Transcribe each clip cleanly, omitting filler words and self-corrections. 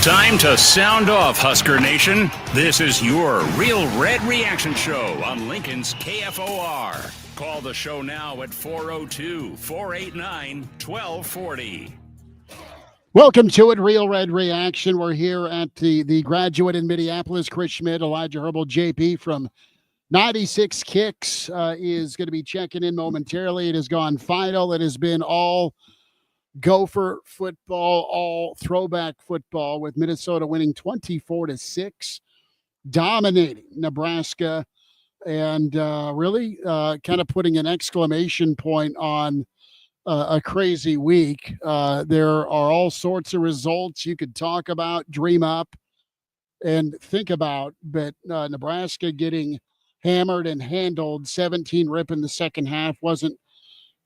Time to sound off, Husker Nation. This is your Real Red Reaction Show on Lincoln's KFOR. Call the show now at 402-489-1240. Welcome to it, Real Red Reaction. We're here at the Graduate in Minneapolis. Chris Schmidt, Elijah Herbal, JP from 96 Kicks is going to be checking in momentarily. It has gone final. It has been all Gopher football, all throwback football, with Minnesota winning 24-6, dominating Nebraska, and really kind of putting an exclamation point on a crazy week. There are all sorts of results you could talk about, dream up, and think about, but Nebraska getting hammered and handled, 17 rip in the second half, wasn't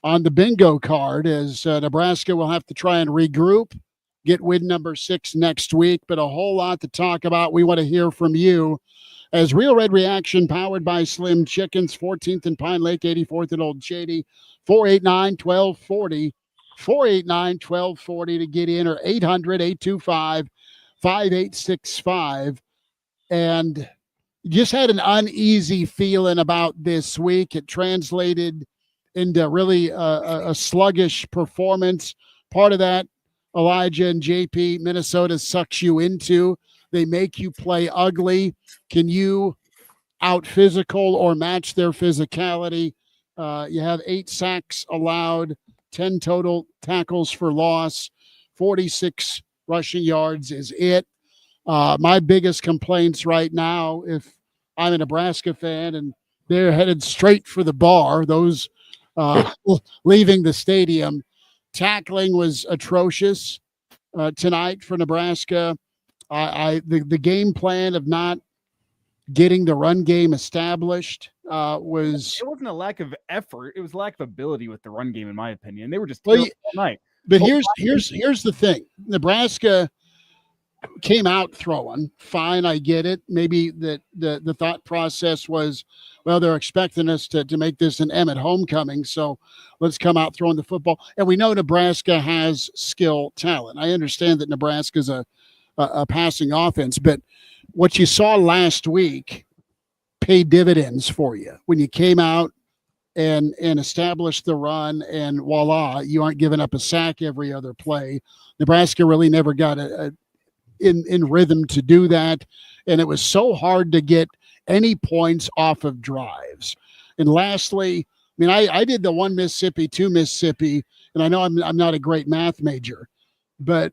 on the bingo card, as Nebraska will have to try and regroup, get win number 6 next week, but a whole lot to talk about. We want to hear from you as Real Red Reaction, powered by Slim Chickens, 14th and Pine Lake, 84th and Old Shady, 489-1240, 489-1240 to get in, or 800-825-5865. And just had an uneasy feeling about this week. It translated into really a sluggish performance. Part of that, Elijah and JP, Minnesota sucks you into. They make you play ugly. Can you out-physical or match their physicality? You have 8 sacks allowed, 10 total tackles for loss, 46 rushing yards is it. My biggest complaints right now, if I'm a Nebraska fan and they're headed straight for the bar, those leaving the stadium, tackling was atrocious tonight for Nebraska. The game plan of not getting the run game established was... It wasn't a lack of effort. It was lack of ability with the run game, in my opinion. They were just all night. But here's the thing. Nebraska came out throwing. Fine, I get it. Maybe the thought process was, well, they're expecting us to make this an Emmett homecoming, so let's come out throwing the football. And we know Nebraska has skill talent. I understand that Nebraska's a passing offense, but what you saw last week paid dividends for you when you came out and established the run, and voila, you aren't giving up a sack every other play. Nebraska really never got in rhythm to do that, and it was so hard to get any points off of drives. And lastly, I mean, I did the 1 Mississippi, 2 Mississippi, and I know I'm not a great math major, but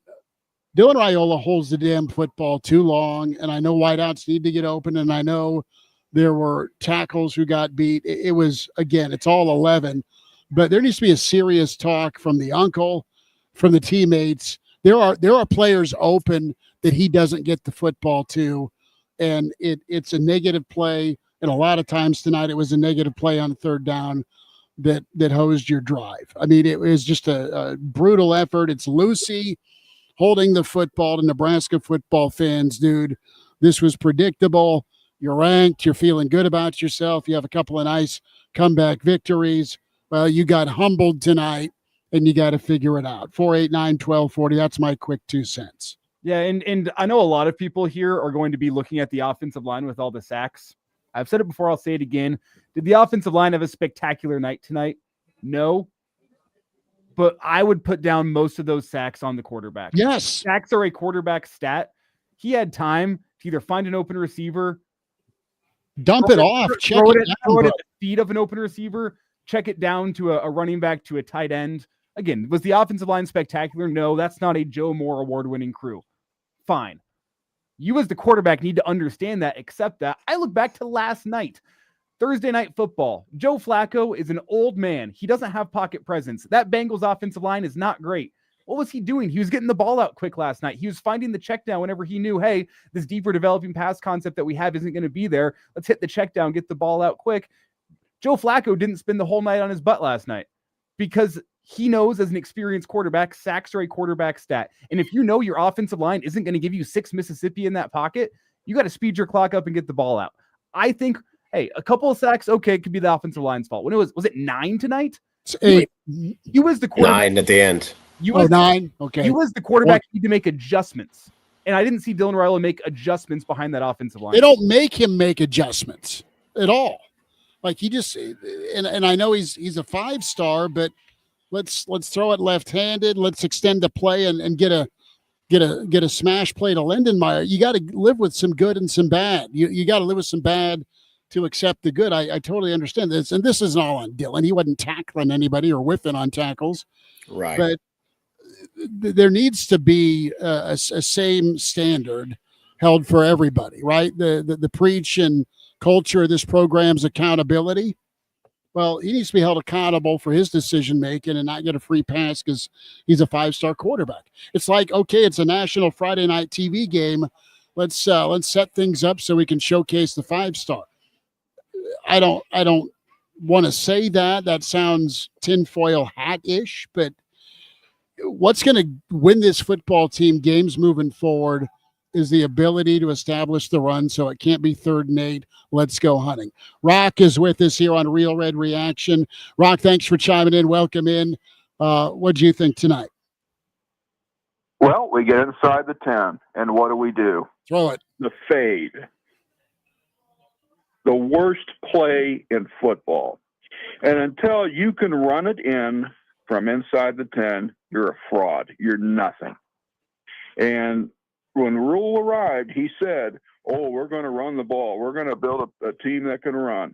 Dylan Raiola holds the damn football too long, and I know wideouts need to get open, and I know there were tackles who got beat. It was, again, it's all 11, but there needs to be a serious talk from the uncle, from the teammates. There are players open that he doesn't get the football to, and it's a negative play. And a lot of times tonight, it was a negative play on 3rd down that hosed your drive. I mean, it was just a brutal effort. It's Lucy holding the football to Nebraska football fans. Dude, this was predictable. You're ranked. You're feeling good about yourself. You have a couple of nice comeback victories. Well, you got humbled tonight, and you got to figure it out. 489-1240. That's my quick 2 cents. Yeah, and I know a lot of people here are going to be looking at the offensive line with all the sacks. I've said it before, I'll say it again. Did the offensive line have a spectacular night tonight? No. But I would put down most of those sacks on the quarterback. Yes. Sacks are a quarterback stat. He had time to either find an open receiver, dump it off, check throw it it down, at the feet of an open receiver, check it down to a running back, to a tight end. Again, was the offensive line spectacular? No, that's not a Joe Moore award-winning crew. Fine. You as the quarterback need to understand that, accept that. I look back to last night, Thursday Night Football. Joe Flacco is an old man. He doesn't have pocket presence. That Bengals offensive line is not great. What was he doing? He was getting the ball out quick last night. He was finding the check down whenever he knew, hey, this deeper developing pass concept that we have isn't going to be there. Let's hit the check down, get the ball out quick. Joe Flacco didn't spend the whole night on his butt last night because he knows, as an experienced quarterback, sacks are a quarterback stat. And if you know your offensive line isn't going to give you 6 Mississippi in that pocket, you got to speed your clock up and get the ball out. I think, hey, a couple of sacks, okay, it could be the offensive line's fault. When it was it 9 tonight? It's 8. You was the quarterback. 9 at the end. You was 9. Okay. You as the quarterback need to make adjustments. And I didn't see Dylan Raiola make adjustments behind that offensive line. They don't make him make adjustments at all. Like he just, and I know he's a 5-star, but let's throw it left-handed. Let's extend the play and get a smash play to Lindenmeyer. You got to live with some good and some bad. You got to live with some bad to accept the good. I totally understand this, and this isn't all on Dylan. He wasn't tackling anybody or whiffing on tackles, Right. but there needs to be a same standard held for everybody, right? The preach and culture of this program's accountability. Well, he needs to be held accountable for his decision making and not get a free pass because he's a 5-star quarterback. It's like, okay, it's a national Friday night TV game. Let's set things up so we can showcase the 5-star. I don't want to say that. That sounds tinfoil hat-ish, but what's going to win this football team games moving forward is the ability to establish the run so it can't be 3rd and 8. Let's go hunting. Rock is with us here on Real Red Reaction. Rock, thanks for chiming in. Welcome in. What do you think tonight? Well, we get inside the 10, and what do? Throw it. The fade. The worst play in football. And until you can run it in from inside the 10, you're a fraud. You're nothing. And when Rule arrived, he said, oh, we're going to run the ball. We're going to build a team that can run.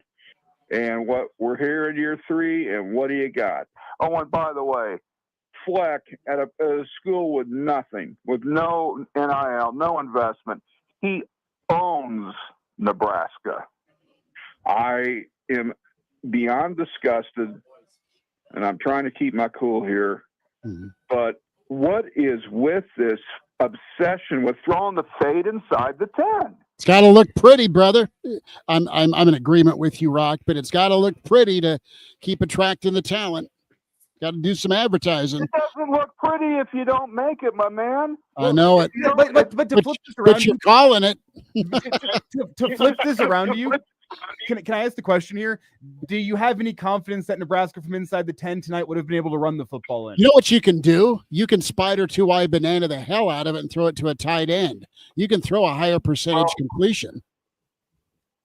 And what we're here in year 3, and what do you got? Oh, and by the way, Fleck at a school with nothing, with no NIL, no investment. He owns Nebraska. I am beyond disgusted, and I'm trying to keep my cool here. Mm-hmm. But what is with this obsession with throwing the fade inside the 10? It's got to look pretty, brother. I'm in agreement with you, Rock, but it's got to look pretty to keep attracting the talent. Got to do some advertising. It doesn't look pretty if you don't make it, my man. I know it. But to flip this around, but you're calling it. to flip this around to you, can I ask the question here? Do you have any confidence that Nebraska from inside the 10 tonight would have been able to run the football in? You know what you can do? You can spider 2-eye banana the hell out of it and throw it to a tight end. You can throw a higher percentage completion.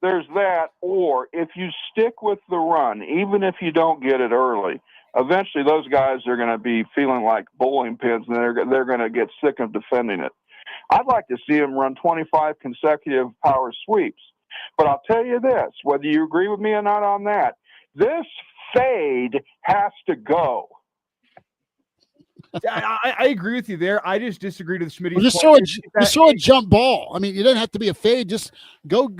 There's that, or if you stick with the run, even if you don't get it early, eventually those guys are going to be feeling like bowling pins, and they're going to get sick of defending it. I'd like to see them run 25 consecutive power sweeps. But I'll tell you this, whether you agree with me or not on that, this fade has to go. I agree with you there. I just disagree with Schmidt. Well, just throw a jump ball. I mean, you don't have to be a fade. Just go.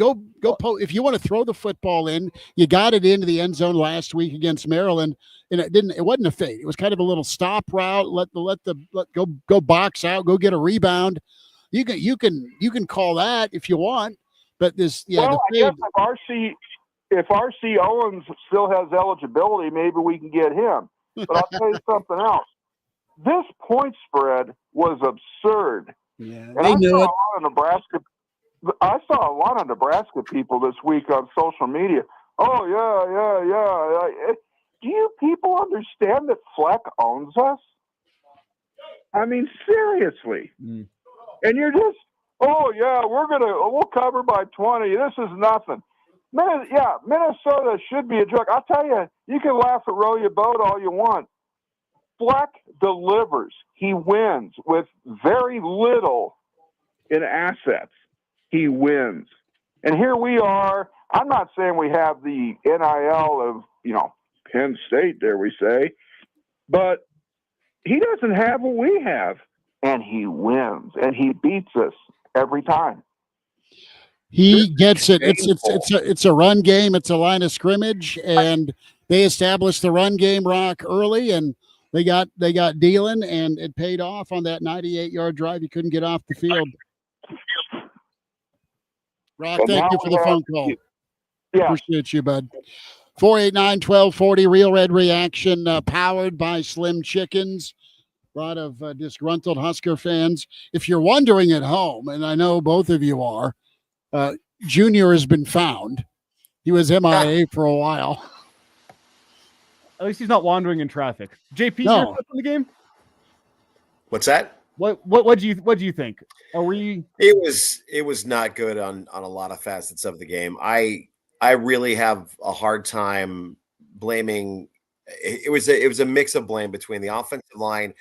If you want to throw the football in, you got it into the end zone last week against Maryland, and it wasn't a fade. It was kind of a little stop route. Let go box out, go get a rebound. You can call that if you want. But this, well, I guess if RC Owens still has eligibility, maybe we can get him. But I'll tell you something else. This point spread was absurd. Yeah, and I saw a lot of Nebraska people this week on social media. Oh, yeah. Do you people understand that Fleck owns us? I mean, seriously. And you're just, oh, yeah, we'll cover by 20. This is nothing. Minnesota should be a joke. I'll tell you, you can laugh at row your boat all you want. Fleck delivers. He wins with very little in assets. He wins. And here we are. I'm not saying we have the NIL of, Penn State, dare we say, but he doesn't have what we have. And he wins. And he beats us every time. He gets it. It's a run game. It's a line of scrimmage, and they established the run game, Rock, early, and they got dealing, and it paid off on that 98-yard drive. He couldn't get off the field. Rock, thank you for the phone call. Yeah. Appreciate you, bud. 489-1240, Real Red Reaction, powered by Slim Chickens. A lot of disgruntled Husker fans. If you're wondering at home, and I know both of you are, Junior has been found. He was MIA for a while. At least he's not wandering in traffic. JP, No. your thoughts on the game? What's that? What do you think? Are we? It was not good on a lot of facets of the game. I really have a hard time blaming. It was a mix of blame between the offensive line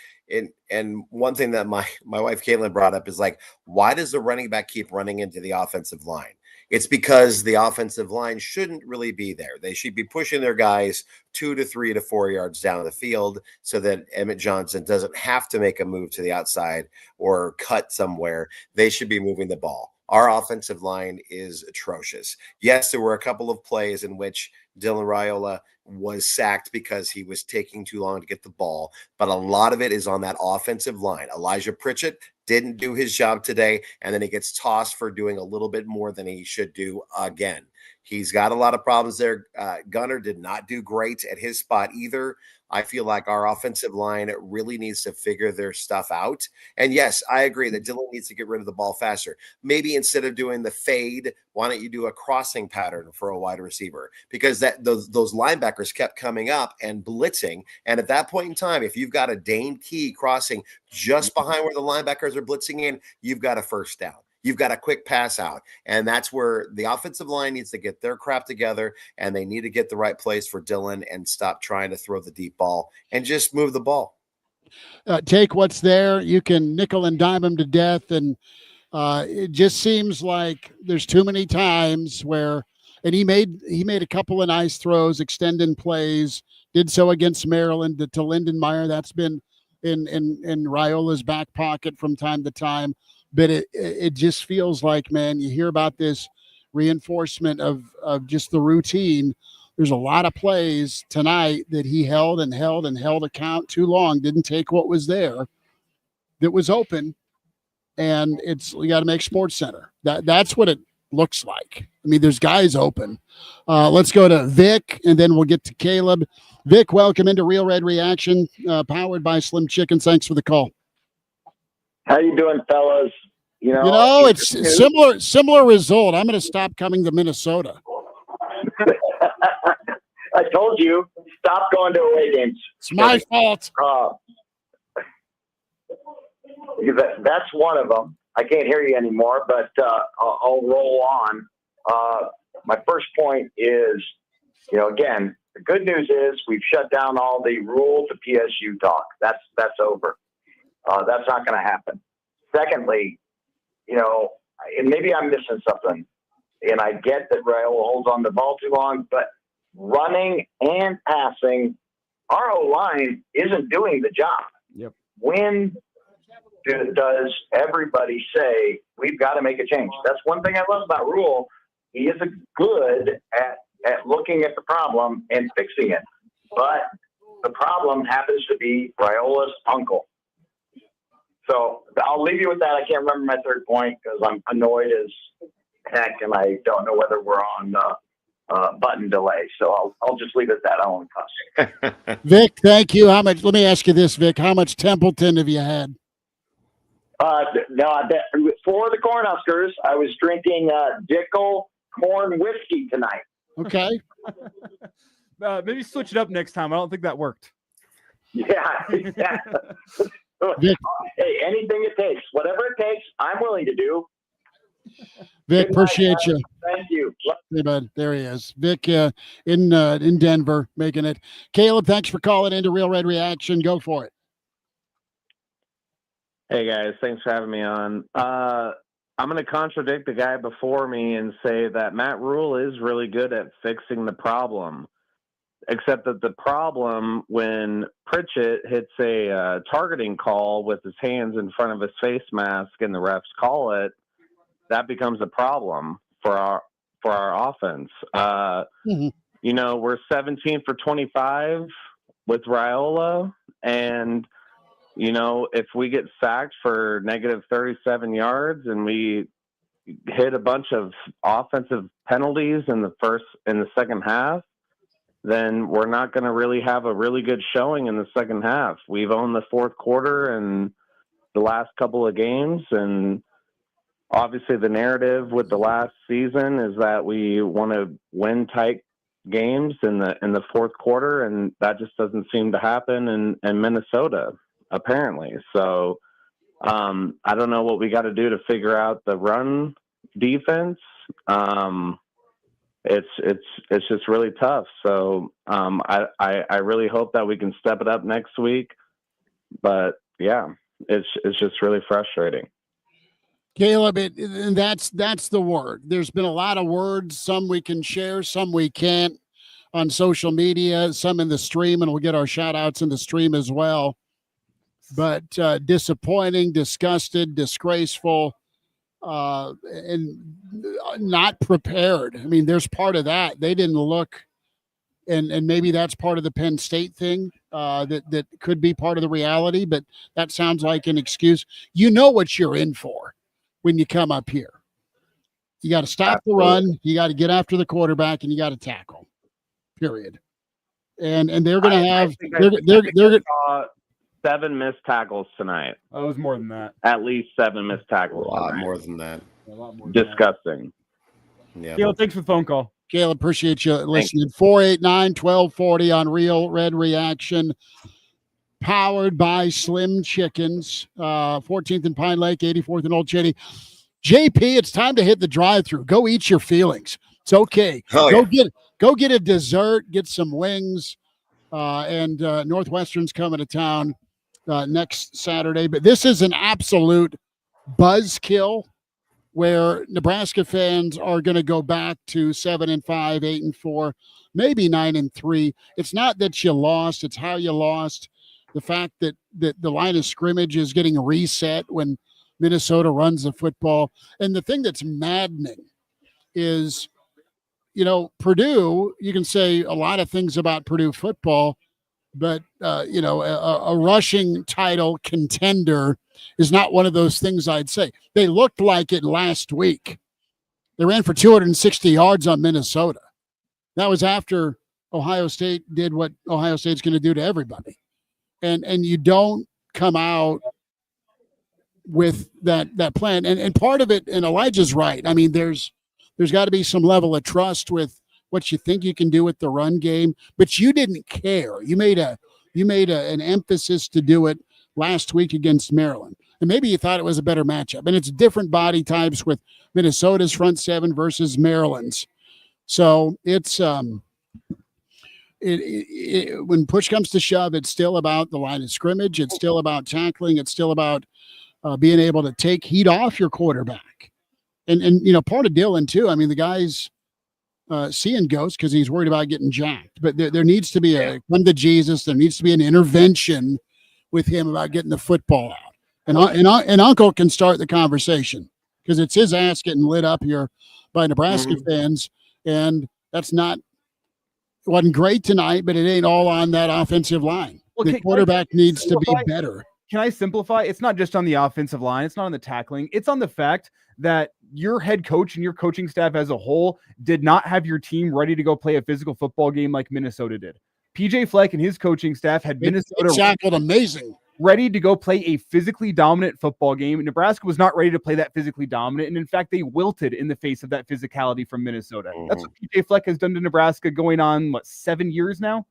and one thing that my wife Caitlin brought up is like, why does the running back keep running into the offensive line? It's because the offensive line shouldn't really be there. They should be pushing their guys 2 to 3 to 4 yards down the field so that Emmett Johnson doesn't have to make a move to the outside or cut somewhere. They should be moving the ball. Our offensive line is atrocious. Yes, there were a couple of plays in which Dylan Raiola was sacked because he was taking too long to get the ball, but a lot of it is on that offensive line. Elijah Pritchett didn't do his job today, and then he gets tossed for doing a little bit more than he should do again. He's got a lot of problems there. Gunner did not do great at his spot either. I feel like our offensive line really needs to figure their stuff out. And yes, I agree that Dylan needs to get rid of the ball faster. Maybe instead of doing the fade, why don't you do a crossing pattern for a wide receiver? Because those linebackers kept coming up and blitzing. And at that point in time, if you've got a Dane Key crossing just behind where the linebackers are blitzing in, you've got a first down. You've got a quick pass out. And that's where the offensive line needs to get their crap together, and they need to get the right place for Dylan and stop trying to throw the deep ball and just move the ball. Take what's there. You can nickel and dime them to death. And it just seems like there's too many times where, and he made a couple of nice throws, extending plays, did so against Maryland to Lindenmeyer. That's been in Raiola's back pocket from time to time. But it just feels like, man, you hear about this reinforcement of just the routine. There's a lot of plays tonight that he held a count too long, didn't take what was there that was open. And you got to make Sports Center. That's what it looks like. I mean, there's guys open. Let's go to Vic, and then we'll get to Caleb. Vic, welcome into Real Red Reaction, powered by Slim Chickens. Thanks for the call. How you doing, fellas? It's similar result. I'm going to stop coming to Minnesota. I told you, stop going to away games. It's my fault. That's one of them. I can't hear you anymore, but I'll roll on. My first point is, again, the good news is we've shut down all the rule to PSU talk. That's over. That's not going to happen. Secondly, and maybe I'm missing something, and I get that Raiola holds on the ball too long, but running and passing, our O-line isn't doing the job. Yep. When does everybody say we've got to make a change? That's one thing I love about Rule. He is good at looking at the problem and fixing it, but the problem happens to be Raiola's uncle. So I'll leave you with that. I can't remember my third point because I'm annoyed as heck, and I don't know whether we're on button delay. So I'll just leave it at that. I won't cuss. Vic, thank you. Let me ask you this, Vic. How much Templeton have you had? No, I bet for the Cornhuskers, I was drinking Dickel corn whiskey tonight. Okay. Maybe switch it up next time. I don't think that worked. Yeah. Vic. Hey, anything it takes, whatever it takes, I'm willing to do. Vic, appreciate you. Thank you. Hey, bud. There he is. Vic in Denver making it. Caleb, thanks for calling into Real Red Reaction. Go for it. Hey, guys. Thanks for having me on. I'm going to contradict the guy before me and say that Matt Rule is really good at fixing the problem. Except that the problem when Pritchett hits a targeting call with his hands in front of his face mask and the refs call it, that becomes a problem for our offense. We're 17 for 25 with Raiola, and if we get sacked for negative 37 yards and we hit a bunch of offensive penalties in the second half, then we're not going to really have a really good showing in the second half. We've owned the fourth quarter and the last couple of games, and obviously the narrative with the last season is that we want to win tight games in the fourth quarter, and that just doesn't seem to happen in Minnesota, apparently. So I don't know what we got to do to figure out the run defense. It's just really tough. So I really hope that we can step it up next week. But yeah, it's just really frustrating. Caleb, and that's the word. There's been a lot of words. Some we can share, some we can't on social media, some in the stream, and we'll get our shout outs in the stream as well. But disappointing, disgusted, disgraceful, and not prepared. I mean, there's part of that. They didn't look, and maybe that's part of the Penn State thing that could be part of the reality, but that sounds like an excuse. You know what you're in for when you come up here. You got to stop the run, you got to get after the quarterback, and you got to tackle. Period. And they're going to have they're 7 missed tackles tonight. Oh, it was more than that. At least 7 missed tackles. A lot tonight. more than that. A lot more. Disgusting. Yeah. Caleb, thanks for the phone call. Caleb, appreciate you listening. 489-1240 on Real Red Reaction. Powered by Slim Chickens. 14th and Pine Lake, 84th and Old Cheney. JP, it's time to hit the drive-thru. Go eat your feelings. It's okay. Oh, Go get a dessert, get some wings, and Northwestern's coming to town next Saturday. But this is an absolute buzzkill where Nebraska fans are going to go back to 7-5, 8-4, maybe 9-3. It's not that you lost; it's how you lost. The fact that the line of scrimmage is getting reset when Minnesota runs the football, and the thing that's maddening is, Purdue. You can say a lot of things about Purdue football, but a rushing title contender is not one of those things I'd say. They looked like it last week. They ran for 260 yards on Minnesota. That was after Ohio State did what Ohio State's going to do to everybody. And you don't come out with that plan. And part of it, and Elijah's right. I mean, there's got to be some level of trust with what you think you can do with the run game, but you didn't care. You made an emphasis to do it last week against Maryland. And maybe you thought it was a better matchup. And it's different body types with Minnesota's front seven versus Maryland's. So it's when push comes to shove, it's still about the line of scrimmage. It's still about tackling. It's still about being able to take heat off your quarterback. And part of Dylan too. I mean, the guy's seeing ghosts because he's worried about getting jacked. But there needs to be a come to Jesus. There needs to be an intervention with him about getting the football out. And Uncle can start the conversation because it's his ass getting lit up here by Nebraska fans, and that's not. It wasn't great tonight, but it ain't all on that offensive line. Well, the quarterback needs to be better. Can I simplify? It's not just on the offensive line. It's not on the tackling. It's on the fact that your head coach and your coaching staff as a whole did not have your team ready to go play a physical football game like Minnesota did. PJ Fleck and his coaching staff had Minnesota tackled amazing, ready to go play a physically dominant football game. Nebraska was not ready to play that physically dominant. And in fact, they wilted in the face of that physicality from Minnesota. That's what PJ Fleck has done to Nebraska going on, 7 years now?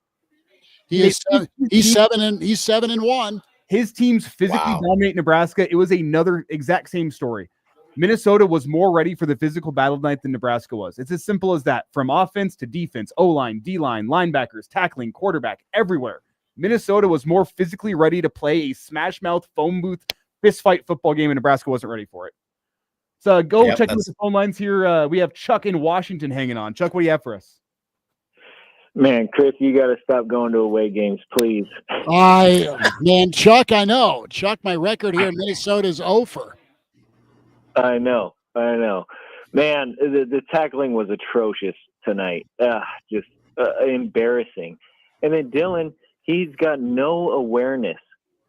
He's 7-1. His teams physically dominate Nebraska. It was another exact same story. Minnesota was more ready for the physical battle tonight than Nebraska was. It's as simple as that. From offense to defense, O-line, D-line, linebackers, tackling, quarterback, everywhere. Minnesota was more physically ready to play a smash mouth, phone booth, fist fight football game, and Nebraska wasn't ready for it. So check the phone lines here. We have Chuck in Washington hanging on. Chuck, what do you have for us? Man, Chris, you got to stop going to away games, please. Chuck, I know. Chuck, my record here in Minnesota is over. I know. Man, the tackling was atrocious tonight. Just embarrassing. And then Dylan, he's got no awareness.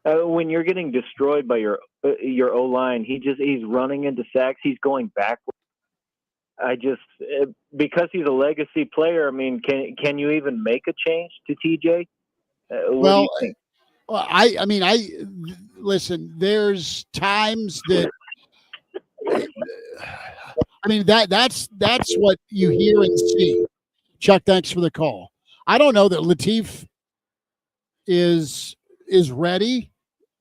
When you're getting destroyed by your O-line, he's running into sacks. He's going backwards. Because he's a legacy player, I mean, can you even make a change to TJ? What do you think? I listen, there's times that that's what you hear and see. Chuck, thanks for the call. I don't know that Latif is ready.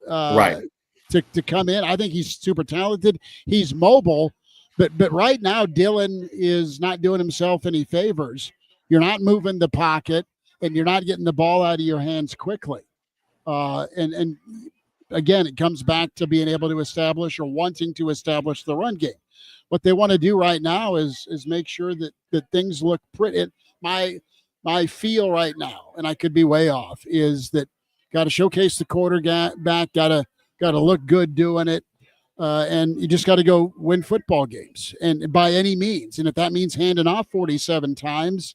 Right. to come in. I think he's super talented. He's mobile, but right now Dillon is not doing himself any favors. You're not moving the pocket, and you're not getting the ball out of your hands quickly. And again, it comes back to being able to establish or wanting to establish the run game. What they want to do right now is make sure that things look pretty. My feel right now, and I could be way off, is that got to showcase the quarterback, got to look good doing it, and you just got to go win football games, and by any means. And if that means handing off 47 times,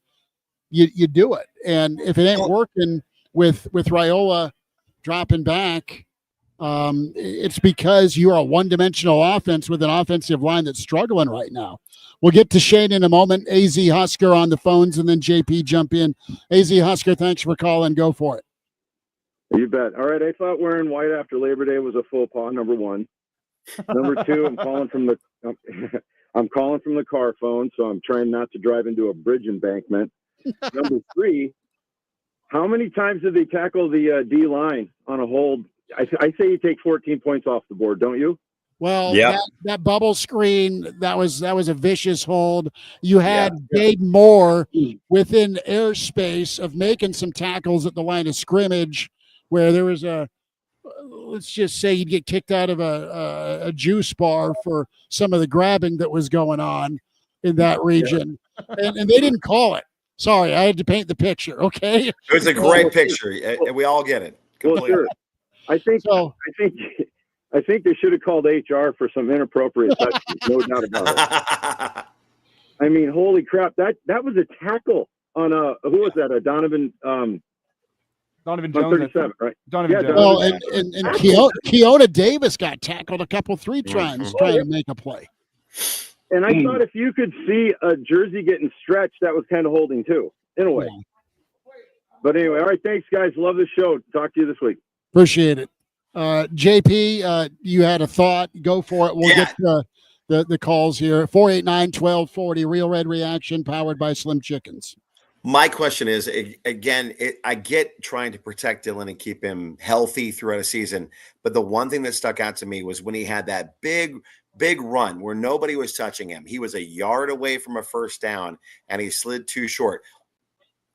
you do it. And if it ain't working with Raiola dropping back, it's because you are a one-dimensional offense with an offensive line that's struggling right now. We'll get to Shane in a moment. AZ Husker on the phones, and then JP jump in. AZ Husker, thanks for calling. Go for it. You bet. All right, I thought wearing white after Labor Day was a faux pas, number one. Number two, I'm calling from the car phone, so I'm trying not to drive into a bridge embankment. Number three, how many times did they tackle the D line on a hold? I say you take 14 points off the board, don't you? Well, that bubble screen, that was a vicious hold. You had Dade Moore within airspace of making some tackles at the line of scrimmage, where there was let's just say you'd get kicked out of a juice bar for some of the grabbing that was going on in that region, and they didn't call it. Sorry, I had to paint the picture. Okay, it was a great picture, and we all get it. Completely. Well, sure. I think they should have called HR for some inappropriate touches, no doubt about it. I mean, holy crap! That was a tackle on who was that? A Donovan Jones, 37, right? Donovan Jones. Well, and Keona Davis got tackled a couple 3 times trying to make a play. And I thought if you could see a jersey getting stretched, that was kind of holding too, in a way. Yeah. But anyway, all right, thanks, guys. Love the show. Talk to you this week. Appreciate it. JP, you had a thought. Go for it. We'll get the calls here. 489-1240, Real Red Reaction, powered by Slim Chickens. My question is, again, I get trying to protect Dillon and keep him healthy throughout a season, but the one thing that stuck out to me was when he had that big run where nobody was touching him. He was a yard away from a first down, and he slid too short.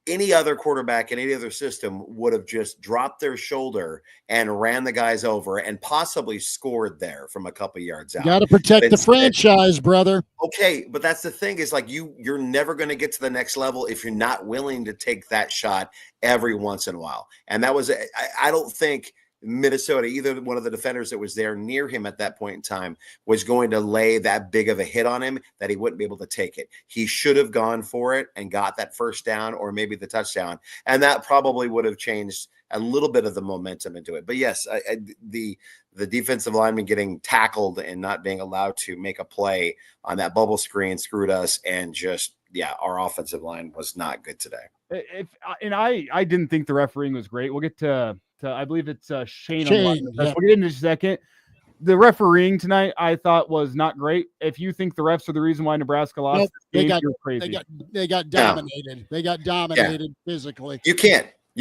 Any other quarterback in any other system would have just dropped their shoulder and ran the guys over and possibly scored there from a couple yards out. Got to protect the franchise, brother. Okay, but that's the thing is like you're never going to get to the next level if you're not willing to take that shot every once in a while. And that was I don't think Minnesota, either one of the defenders that was there near him at that point in time, was going to lay that big of a hit on him that he wouldn't be able to take it. He should have gone for it and got that first down or maybe the touchdown, and that probably would have changed a little bit of the momentum into it. But yes, the defensive lineman getting tackled and not being allowed to make a play on that bubble screen screwed us, and just our offensive line was not good today. I didn't think the refereeing was great. We'll get to I believe it's Shane. Yeah. We'll get into a second. The refereeing tonight, I thought, was not great. If you think the refs are the reason why Nebraska lost, you're crazy. They got dominated. Yeah. They got dominated physically. You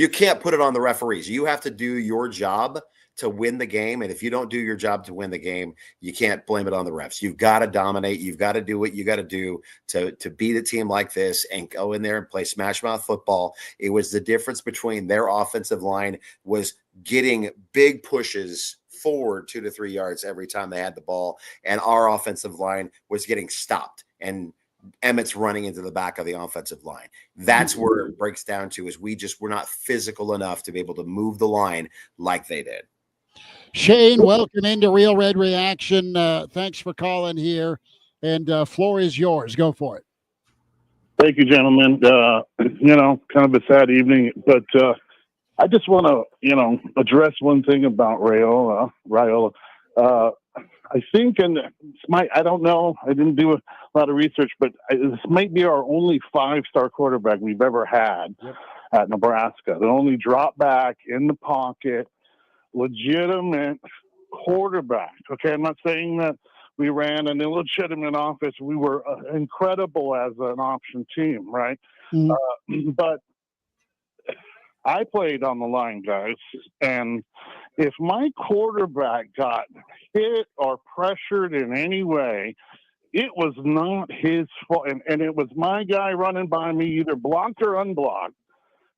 can't put it on the referees. You have to do your job to win the game, and if you don't do your job to win the game, you can't blame it on the refs. You've got to dominate. You've got to do what you got to do to beat a team like this and go in there and play smash mouth football. It was the difference between their offensive line was getting big pushes forward 2 to 3 yards every time they had the ball, and our offensive line was getting stopped, and Emmett's running into the back of the offensive line. That's where it breaks down to, is we're not physical enough to be able to move the line like they did. Shane, welcome into Real Red Reaction. Thanks for calling here, and floor is yours. Go for it. Thank you, gentlemen. Kind of a sad evening, but I just want to, address one thing about Raiola. I think, and I don't know, I didn't do a lot of research, but this might be our only 5-star quarterback we've ever had at Nebraska. The only drop back in the pocket, legitimate quarterback. Okay, I'm not saying that we ran an illegitimate offense. We were incredible as an option team, right? Mm-hmm. But I played on the line, guys, and if my quarterback got hit or pressured in any way, it was not his fault. And it was my guy running by me, either blocked or unblocked.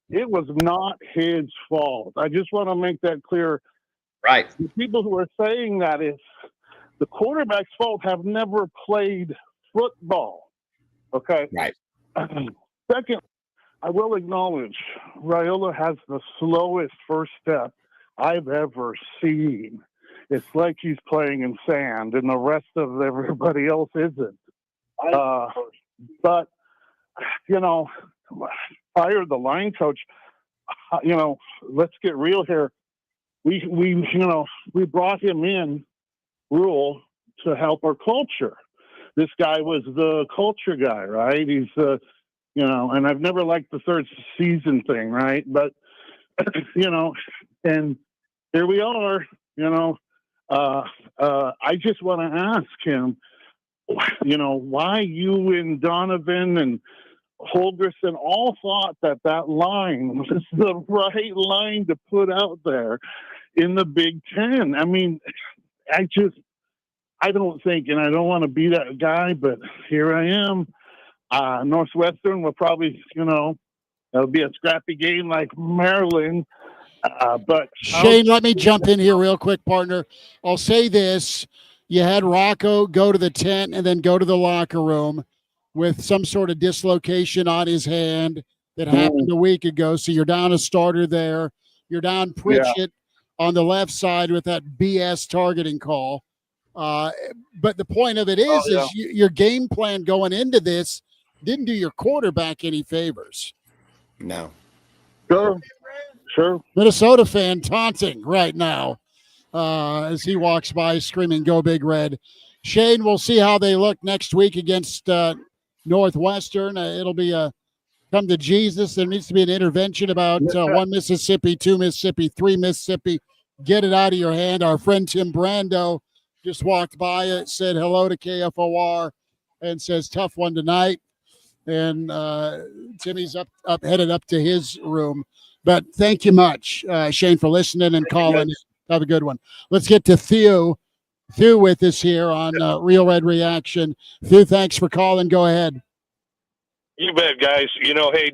It was not his fault. I just want to make that clear. Right. The people who are saying that it's the quarterback's fault have never played football. Okay? Right. Second, I will acknowledge Raiola has the slowest first step I've ever seen. It's like he's playing in sand, and the rest of everybody else isn't. But, fire the line coach. Let's get real here. We brought him in, Rule, to help our culture. This guy was the culture guy, right? He's and I've never liked the third season thing, right? But and here we are. I just want to ask him, why you and Donovan and Holgerson all thought that line was the right line to put out there in the Big Ten. I mean, I don't think, and I don't want to be that guy, but here I am. Northwestern will probably, it'll be a scrappy game like Maryland. But Shane, let me jump in here real quick, partner. I'll say this. You had Rocco go to the tent and then go to the locker room with some sort of dislocation on his hand that happened a week ago. So you're down a starter there. You're down Pritchett on the left side with that BS targeting call. But the point of it is your game plan going into this didn't do your quarterback any favors. No. Sure. Minnesota fan taunting right now as he walks by screaming, "Go Big Red." Shane, we'll see how they look next week against Northwestern. It'll be a come to Jesus. There needs to be an intervention about 1 Mississippi, 2 Mississippi, 3 Mississippi. Get it out of your hand. Our friend Tim Brando just walked by it, said hello to KFOR, and says tough one tonight. And Timmy's headed up to his room. But thank you much, Shane, for listening and calling. Have a good one. Let's get to Theo. Theo with us here on Real Red Reaction. Theo, thanks for calling. Go ahead. You bet, guys. Hey,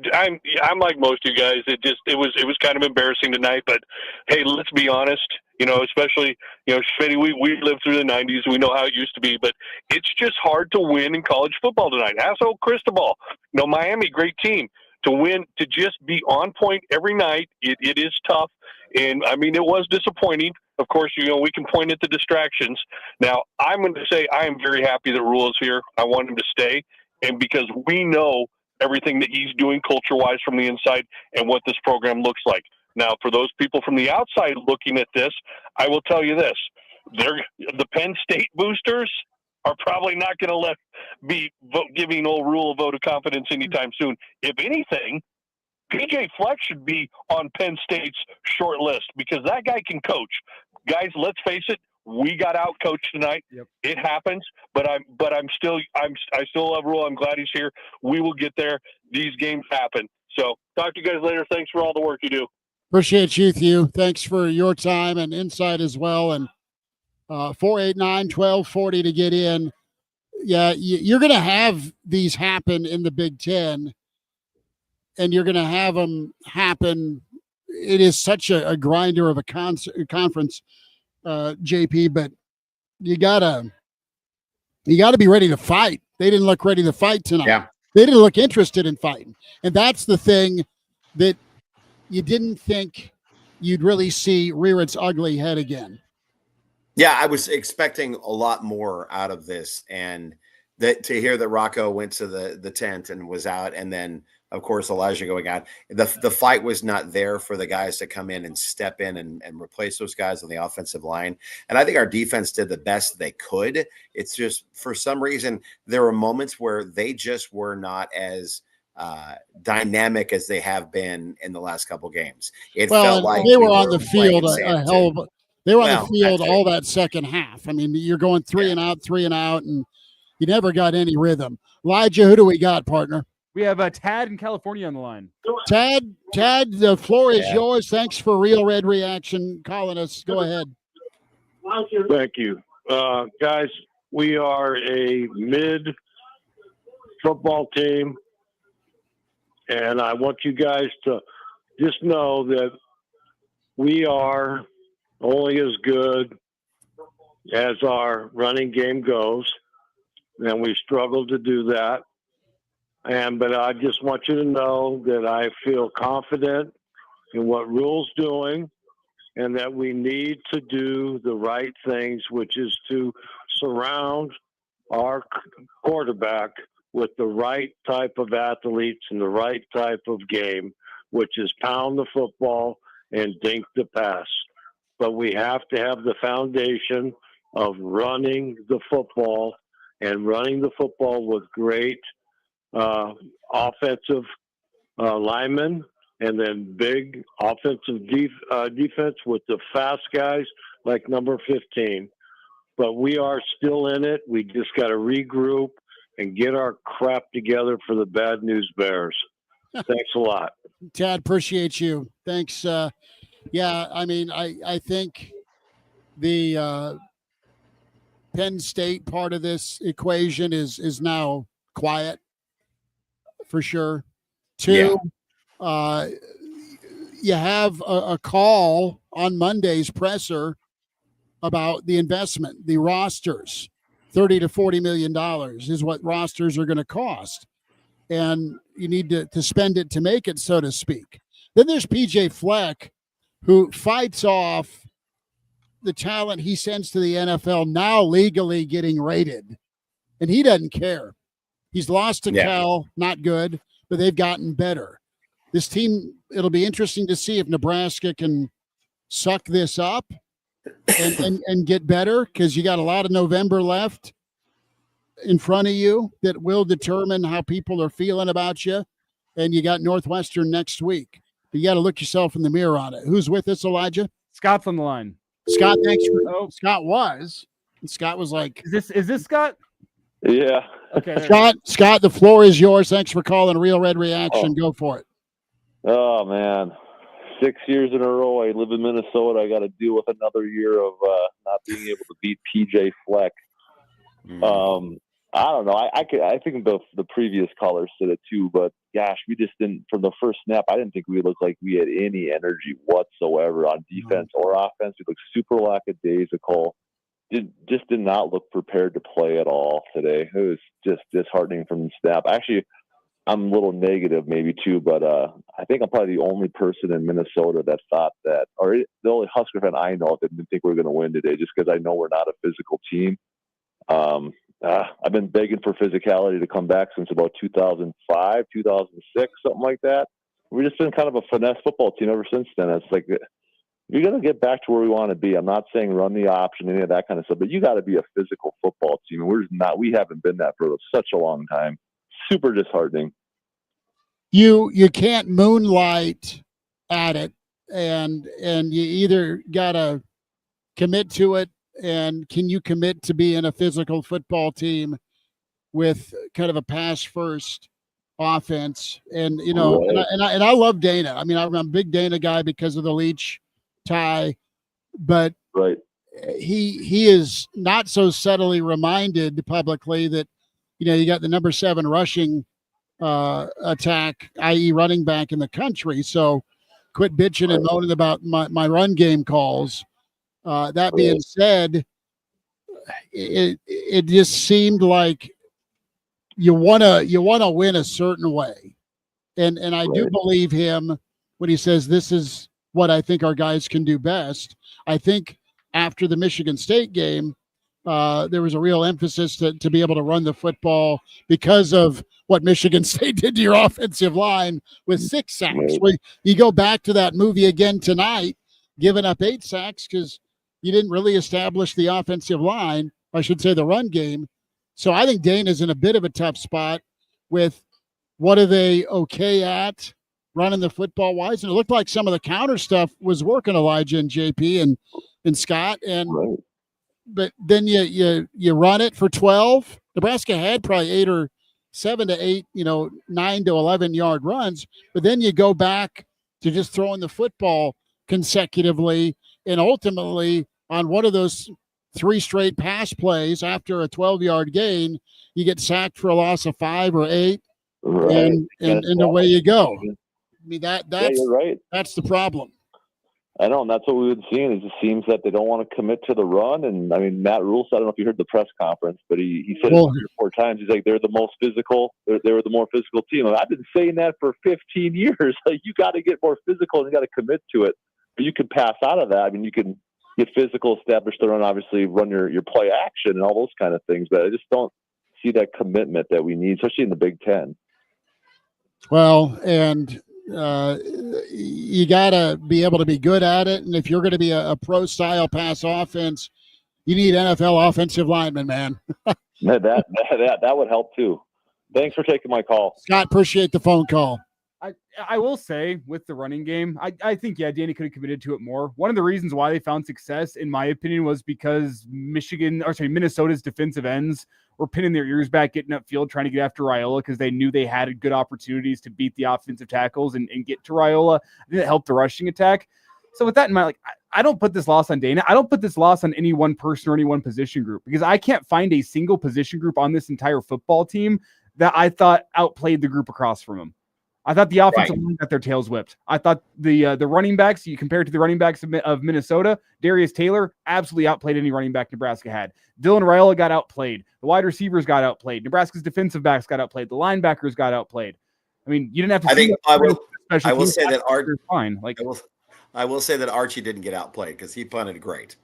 I'm like most of you guys. It was kind of embarrassing tonight, but hey, let's be honest. Especially Schmitty, we lived through the '90s. We know how it used to be, but it's just hard to win in college football tonight. Ask old Cristobal. Miami, great team. To win, to just be on point every night, it is tough. And I mean, it was disappointing. Of course, we can point at the distractions. Now, I'm going to say I am very happy that Rule is here. I want him to stay, and because we know everything that he's doing culture-wise from the inside and what this program looks like. Now, for those people from the outside looking at this, I will tell you this: the Penn State boosters are probably not going to be giving old Rule a vote of confidence anytime soon. If anything, PJ Fleck should be on Penn State's short list because that guy can coach. Guys, let's face it, we got out coached tonight. Yep. It happens, but I still love Rule. I'm glad he's here. We will get there. These games happen. So talk to you guys later. Thanks for all the work you do. Appreciate you, Theo. Thanks for your time and insight as well. And 489-1240 to get in. Yeah, you're going to have these happen in the Big Ten, and you're going to have them happen. It is such a grinder of a conference, JP, but you gotta be ready to fight. They didn't look ready to fight tonight. Yeah. They didn't look interested in fighting. And that's the thing that you didn't think you'd really see rear its ugly head again. Yeah, I was expecting a lot more out of this, and that to hear that Rocco went to the tent and was out, and then of course Elijah going out. The fight was not there for the guys to come in and step in and replace those guys on the offensive line. And I think our defense did the best they could. It's just for some reason there were moments where they just were not as dynamic as they have been in the last couple games. It felt like they were on the field they were on the field all that second half. I mean, you're going three and out, and you never got any rhythm. Elijah, who do we got, partner? We have Tad in California on the line. Tad, the floor is yours. Thanks for Real Red Reaction calling us. Go ahead. Thank you. Guys, we are a mid-football team, and I want you guys to just know that we are only as good as our running game goes, and we struggle to do that. But I just want you to know that I feel confident in what Rule's doing, and that we need to do the right things, which is to surround our quarterback with the right type of athletes and the right type of game, which is pound the football and dink the pass. But we have to have the foundation of running the football and running the football with great offensive linemen, and then big offensive defense with the fast guys like number 15. But we are still in it. We just got to regroup and get our crap together for the Bad News Bears. Thanks a lot. Tad, appreciate you. Thanks. Yeah, I mean, I think the Penn State part of this equation is now quiet for sure. Two, you have a call on Monday's presser about the investment, the rosters. $30 to $40 million is what rosters are going to cost. And you need to spend it to make it, so to speak. Then there's PJ Fleck, who fights off the talent he sends to the NFL now legally getting rated. And he doesn't care. He's lost to Cal, not good, but they've gotten better. This team, it'll be interesting to see if Nebraska can suck this up and get better, because you got a lot of November left in front of you that will determine how people are feeling about you. And you got Northwestern next week. But you got to look yourself in the mirror on it. Who's with us, Elijah? Scott's on the line. Scott, thanks for Scott was. And Scott was like, Is this Scott? Yeah. Okay. Scott, the floor is yours. Thanks for calling Real Red Reaction. Go for it. Oh, man. 6 years in a row I live in Minnesota. I got to deal with another year of not being able to beat PJ Fleck. I don't know. I think the previous caller said it too, but gosh, we just didn't, from the first snap, I didn't think we looked like we had any energy whatsoever on defense or offense. We looked super lackadaisical. Just did not look prepared to play at all today. It was just disheartening from the snap. Actually, I'm a little negative maybe too, but I think I'm probably the only person in Minnesota that thought that, or the only Husker fan I know that didn't think we were going to win today, just because I know we're not a physical team. I've been begging for physicality to come back since about 2005, 2006, something like that. We've just been kind of a finesse football team ever since then. It's like, you're going to get back to where we want to be. I'm not saying run the option, any of that kind of stuff, but you got to be a physical football team. And we're just not, we haven't been that for such a long time. Super disheartening. You can't moonlight at it, and you either got to commit to it. And can you commit to being a physical football team with kind of a pass first offense? And, you know, right. and I love Dana. I mean, I'm a big Dana guy because of the Leach tie, but right. He is not so subtly reminded publicly that, you know, you got the number 7 rushing attack, i.e. running back in the country. So quit bitching and moaning about my run game calls. That being said, it just seemed like you wanna win a certain way, and I do believe him when he says this is what I think our guys can do best. I think after the Michigan State game, there was a real emphasis to be able to run the football because of what Michigan State did to your offensive line with 6 sacks. Well, you go back to that movie again tonight, giving up 8 sacks because you didn't really establish the offensive line, I should say the run game. So I think Dana's in a bit of a tough spot with what are they okay at running the football wise. And it looked like some of the counter stuff was working, Elijah and JP and Scott. But then you run it for 12. Nebraska had probably 8 or 7 to 8, 9 to 11-yard runs, but then you go back to just throwing the football consecutively, and ultimately on one of those 3 straight pass plays after a 12-yard gain, you get sacked for a loss of 5 or 8, Right. and away you go. I mean, Yeah, that's you're right. that's the problem. I know, and that's what we've been seeing. It just seems that they don't want to commit to the run. And I mean, Matt Rule said, I don't know if you heard the press conference, but he said it 3 or 4 times. He's like, they're the most physical. They were the more physical team. And I've been saying that for 15 years. Like, you got to get more physical and you got to commit to it. But you can pass out of that. I mean, you can get physical, establish the run, obviously run your play action and all those kind of things. But I just don't see that commitment that we need, especially in the Big Ten. Well, and you got to be able to be good at it. And if you're going to be a pro-style pass offense, you need NFL offensive linemen, man. that would help too. Thanks for taking my call. Scott, appreciate the phone call. I will say with the running game, I think, Danny could have committed to it more. One of the reasons why they found success, in my opinion, was because Minnesota's defensive ends were pinning their ears back, getting upfield, trying to get after Raiola because they knew they had good opportunities to beat the offensive tackles and get to Raiola. I think it helped the rushing attack. So with that in mind, I don't put this loss on Dana. I don't put this loss on any one person or any one position group, because I can't find a single position group on this entire football team that I thought outplayed the group across from them. I thought the offensive line got their tails whipped. I thought the running backs, you compare it to the running backs of Minnesota, Darius Taylor absolutely outplayed any running back Nebraska had. Dylan Raiola got outplayed. The wide receivers got outplayed. Nebraska's defensive backs got outplayed. The linebackers got outplayed. I mean, you didn't have to. I will say that fine. I will say that Archie didn't get outplayed because he punted great.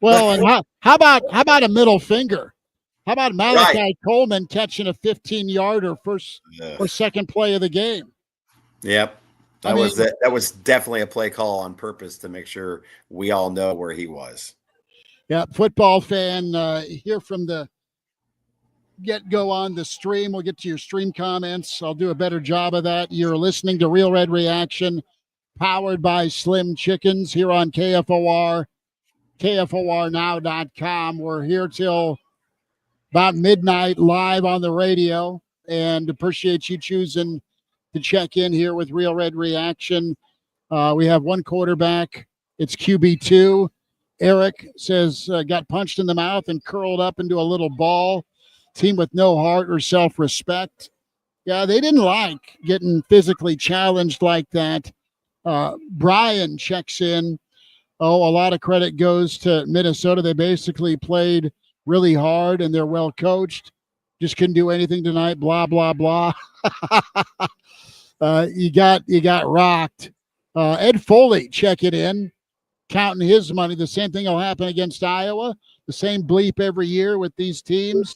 Well, and how about a middle finger? How about Malachi Coleman catching a 15-yarder first or second play of the game? Yep. That was definitely a play call on purpose to make sure we all know where he was. Yeah, football fan, here from the get-go on the stream. We'll get to your stream comments. I'll do a better job of that. You're listening to Real Red Reaction, powered by Slim Chickens here on KFOR, KFORnow.com. We're here till about midnight live on the radio, and appreciate you choosing to check in here with Real Red Reaction. We have one quarterback. It's QB2. Eric says got punched in the mouth and curled up into a little ball. Team with no heart or self-respect. Yeah, they didn't like getting physically challenged like that. Brian checks in. Oh, a lot of credit goes to Minnesota. They basically played really hard and they're well coached. Just couldn't do anything tonight. Blah, blah, blah. You got rocked. Ed Foley checking in, counting his money. The same thing will happen against Iowa. The same bleep every year with these teams.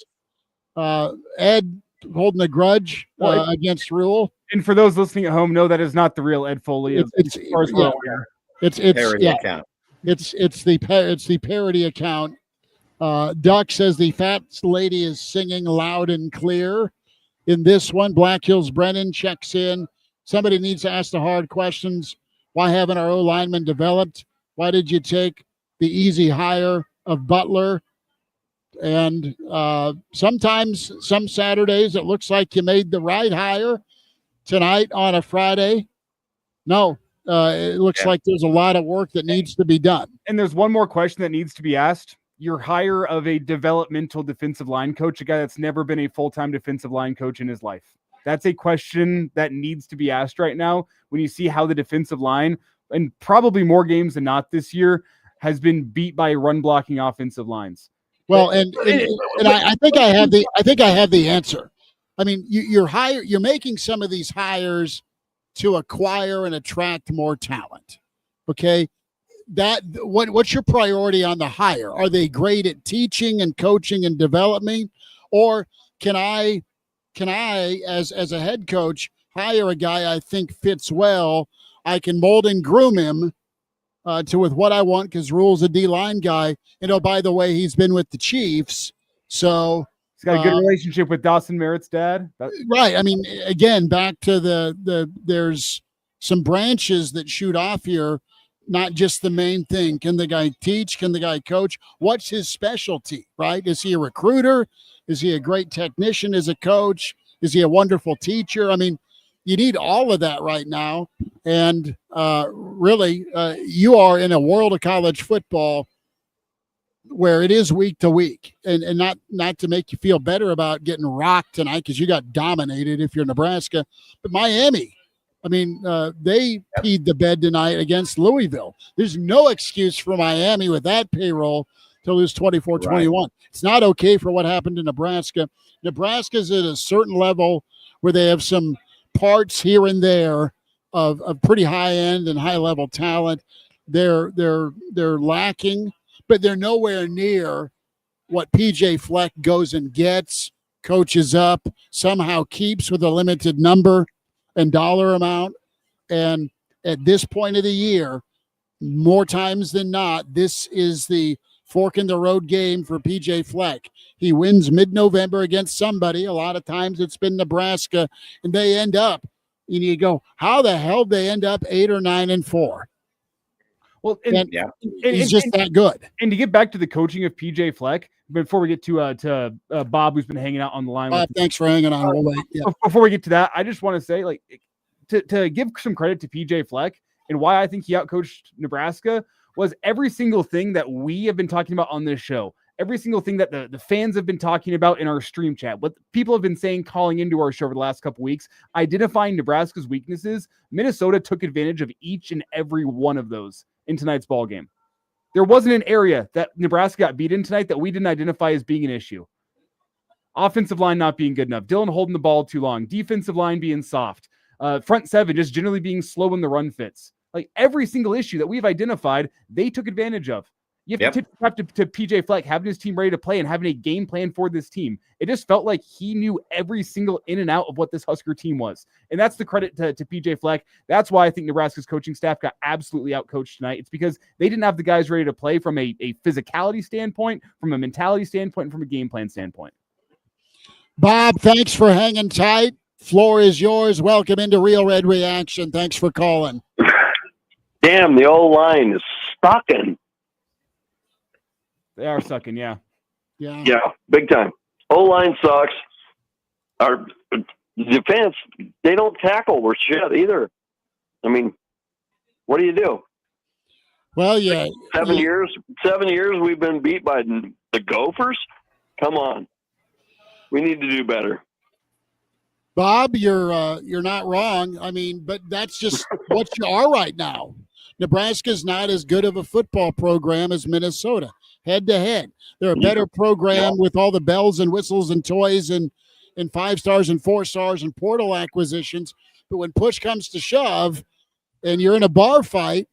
Ed holding a grudge against Rule. And for those listening at home, no, that is not the real Ed Foley. It's the parody account. Duck says the fat lady is singing loud and clear in this one. Black Hills Brennan checks in. Somebody needs to ask the hard questions. Why haven't our O-linemen developed? Why did you take the easy hire of Butler? And sometimes, some Saturdays, it looks like you made the right hire. Tonight on a Friday, no. It looks like there's a lot of work that needs to be done. And there's one more question that needs to be asked. Your hire of a developmental defensive line coach, a guy that's never been a full-time defensive line coach in his life. That's a question that needs to be asked right now when you see how the defensive line, and probably more games than not this year, has been beat by run-blocking offensive lines. Well, and I think I have the answer. I mean, you're making some of these hires to acquire and attract more talent. Okay. What's your priority on the hire? Are they great at teaching and coaching and developing? Or can I as a head coach hire a guy I think fits well? I can mold and groom him with what I want, because Rule's a D-line guy. And oh, by the way, he's been with the Chiefs. So he's got a good relationship with Dawson Merritt's dad. Right. I mean, again, back to there's some branches that shoot off here, not just the main thing. Can the guy teach? Can the guy coach? What's his specialty, right? Is he a recruiter? Is he a great technician as a coach? Is he a wonderful teacher? I mean, you need all of that right now. And really, you are in a world of college football where it is week to week, and not to make you feel better about getting rocked tonight because you got dominated if you're Nebraska, but Miami, I mean, they peed the bed tonight against Louisville. There's no excuse for Miami with that payroll to lose 24-21. Right. It's not okay for what happened to Nebraska. Nebraska's at a certain level where they have some parts here and there of pretty high end and high level talent. They're lacking, but they're nowhere near what PJ Fleck goes and gets, coaches up, somehow keeps with a limited number and dollar amount. And at this point of the year, more times than not, this is the fork in the road game for PJ Fleck. He wins mid-November against somebody. A lot of times it's been Nebraska, and they end up, and you go, how the hell did they end up 8 or 9-4? Well, he's just that good. And to get back to the coaching of PJ Fleck, before we get to Bob, who's been hanging out on the line. Thanks for hanging on. We'll wait. Yeah. Before we get to that, I just want to say, like, to give some credit to PJ Fleck and why I think he outcoached Nebraska was every single thing that we have been talking about on this show. Every single thing that the fans have been talking about in our stream chat, what people have been saying, calling into our show over the last couple weeks, identifying Nebraska's weaknesses. Minnesota took advantage of each and every one of those in tonight's ball game. There wasn't an area that Nebraska got beat in tonight that we didn't identify as being an issue. Offensive line not being good enough. Dylan holding the ball too long. Defensive line being soft. Front seven just generally being slow when the run fits. Like every single issue that we've identified, they took advantage of. You have to tip top to PJ Fleck having his team ready to play and having a game plan for this team. It just felt like he knew every single in and out of what this Husker team was. And that's the credit to PJ Fleck. That's why I think Nebraska's coaching staff got absolutely outcoached tonight. It's because they didn't have the guys ready to play from a physicality standpoint, from a mentality standpoint, and from a game plan standpoint. Bob, thanks for hanging tight. Floor is yours. Welcome into Real Red Reaction. Thanks for calling. Damn, the old line is sucking. They are sucking, yeah. Yeah, big time. O-line sucks. Our defense, they don't tackle worth shit either. I mean, what do you do? Well, yeah. 7 years we've been beat by the Gophers? Come on. We need to do better. Bob, you're not wrong. I mean, but that's just what you are right now. Nebraska's not as good of a football program as Minnesota. Head to head, they're a better program with all the bells and whistles and toys and 5 stars and 4 stars and portal acquisitions. But when push comes to shove, and you're in a bar fight,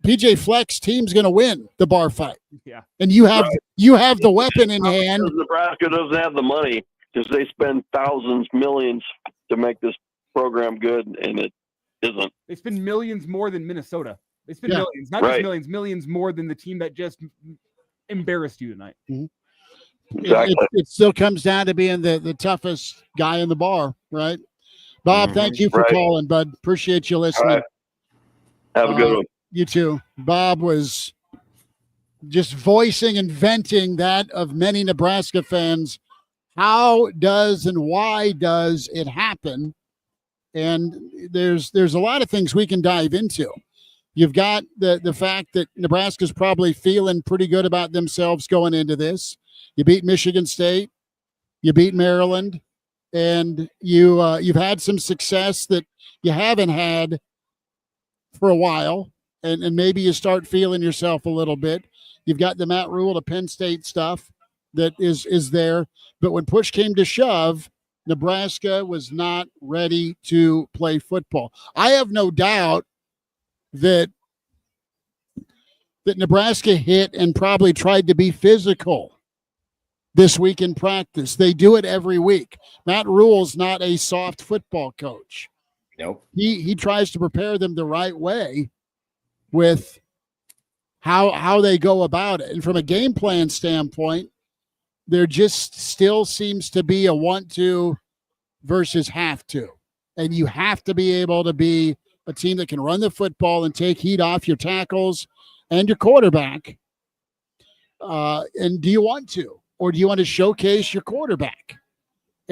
PJ Fleck's team's going to win the bar fight. Yeah, and you have the weapon in hand. Nebraska doesn't have the money because they spend thousands, millions to make this program good, and it isn't. They spend millions more than Minnesota. They spend millions, not just millions, millions more than the team that just embarrassed you tonight. Mm-hmm. Exactly. It still comes down to being the toughest guy in the bar, right? Bob, thank you for calling, bud. Appreciate you listening. Right. Have a good one. You too. Bob was just voicing and venting that of many Nebraska fans. How does and why does it happen? And there's a lot of things we can dive into. You've got the fact that Nebraska's probably feeling pretty good about themselves going into this. You beat Michigan State, you beat Maryland, and you've had some success that you haven't had for a while, and maybe you start feeling yourself a little bit. You've got the Matt Rule to Penn State stuff that is there, but when push came to shove, Nebraska was not ready to play football. I have no doubt that Nebraska hit and probably tried to be physical this week in practice. They do it every week. Matt Rule's not a soft football coach. Nope. He tries to prepare them the right way with how they go about it. And from a game plan standpoint, there just still seems to be a want to versus have to. And you have to be able to be a team that can run the football and take heat off your tackles and your quarterback. And do you want to? Or do you want to showcase your quarterback?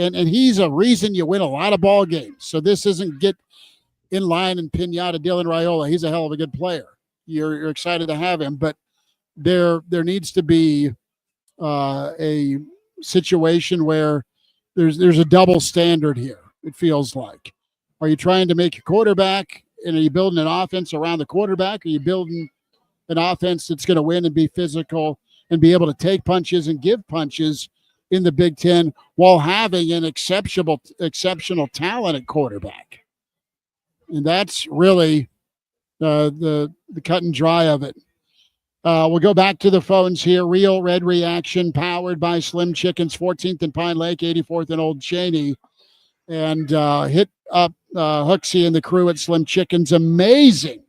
and he's a reason you win a lot of ball games. So this isn't get in line and pinata Dylan Raiola. He's a hell of a good player. You're excited to have him, but there needs to be a situation where there's a double standard here. It feels like. Are you trying to make your quarterback, and are you building an offense around the quarterback? Are you building an offense that's going to win and be physical and be able to take punches and give punches in the Big Ten while having an exceptional talent at quarterback? And that's really the cut and dry of it. We'll go back to the phones here. Real Red Reaction, powered by Slim Chickens, 14th and Pine Lake, 84th and Old Cheney. And hit up Hooksy and the crew at Slim Chickens. Amazing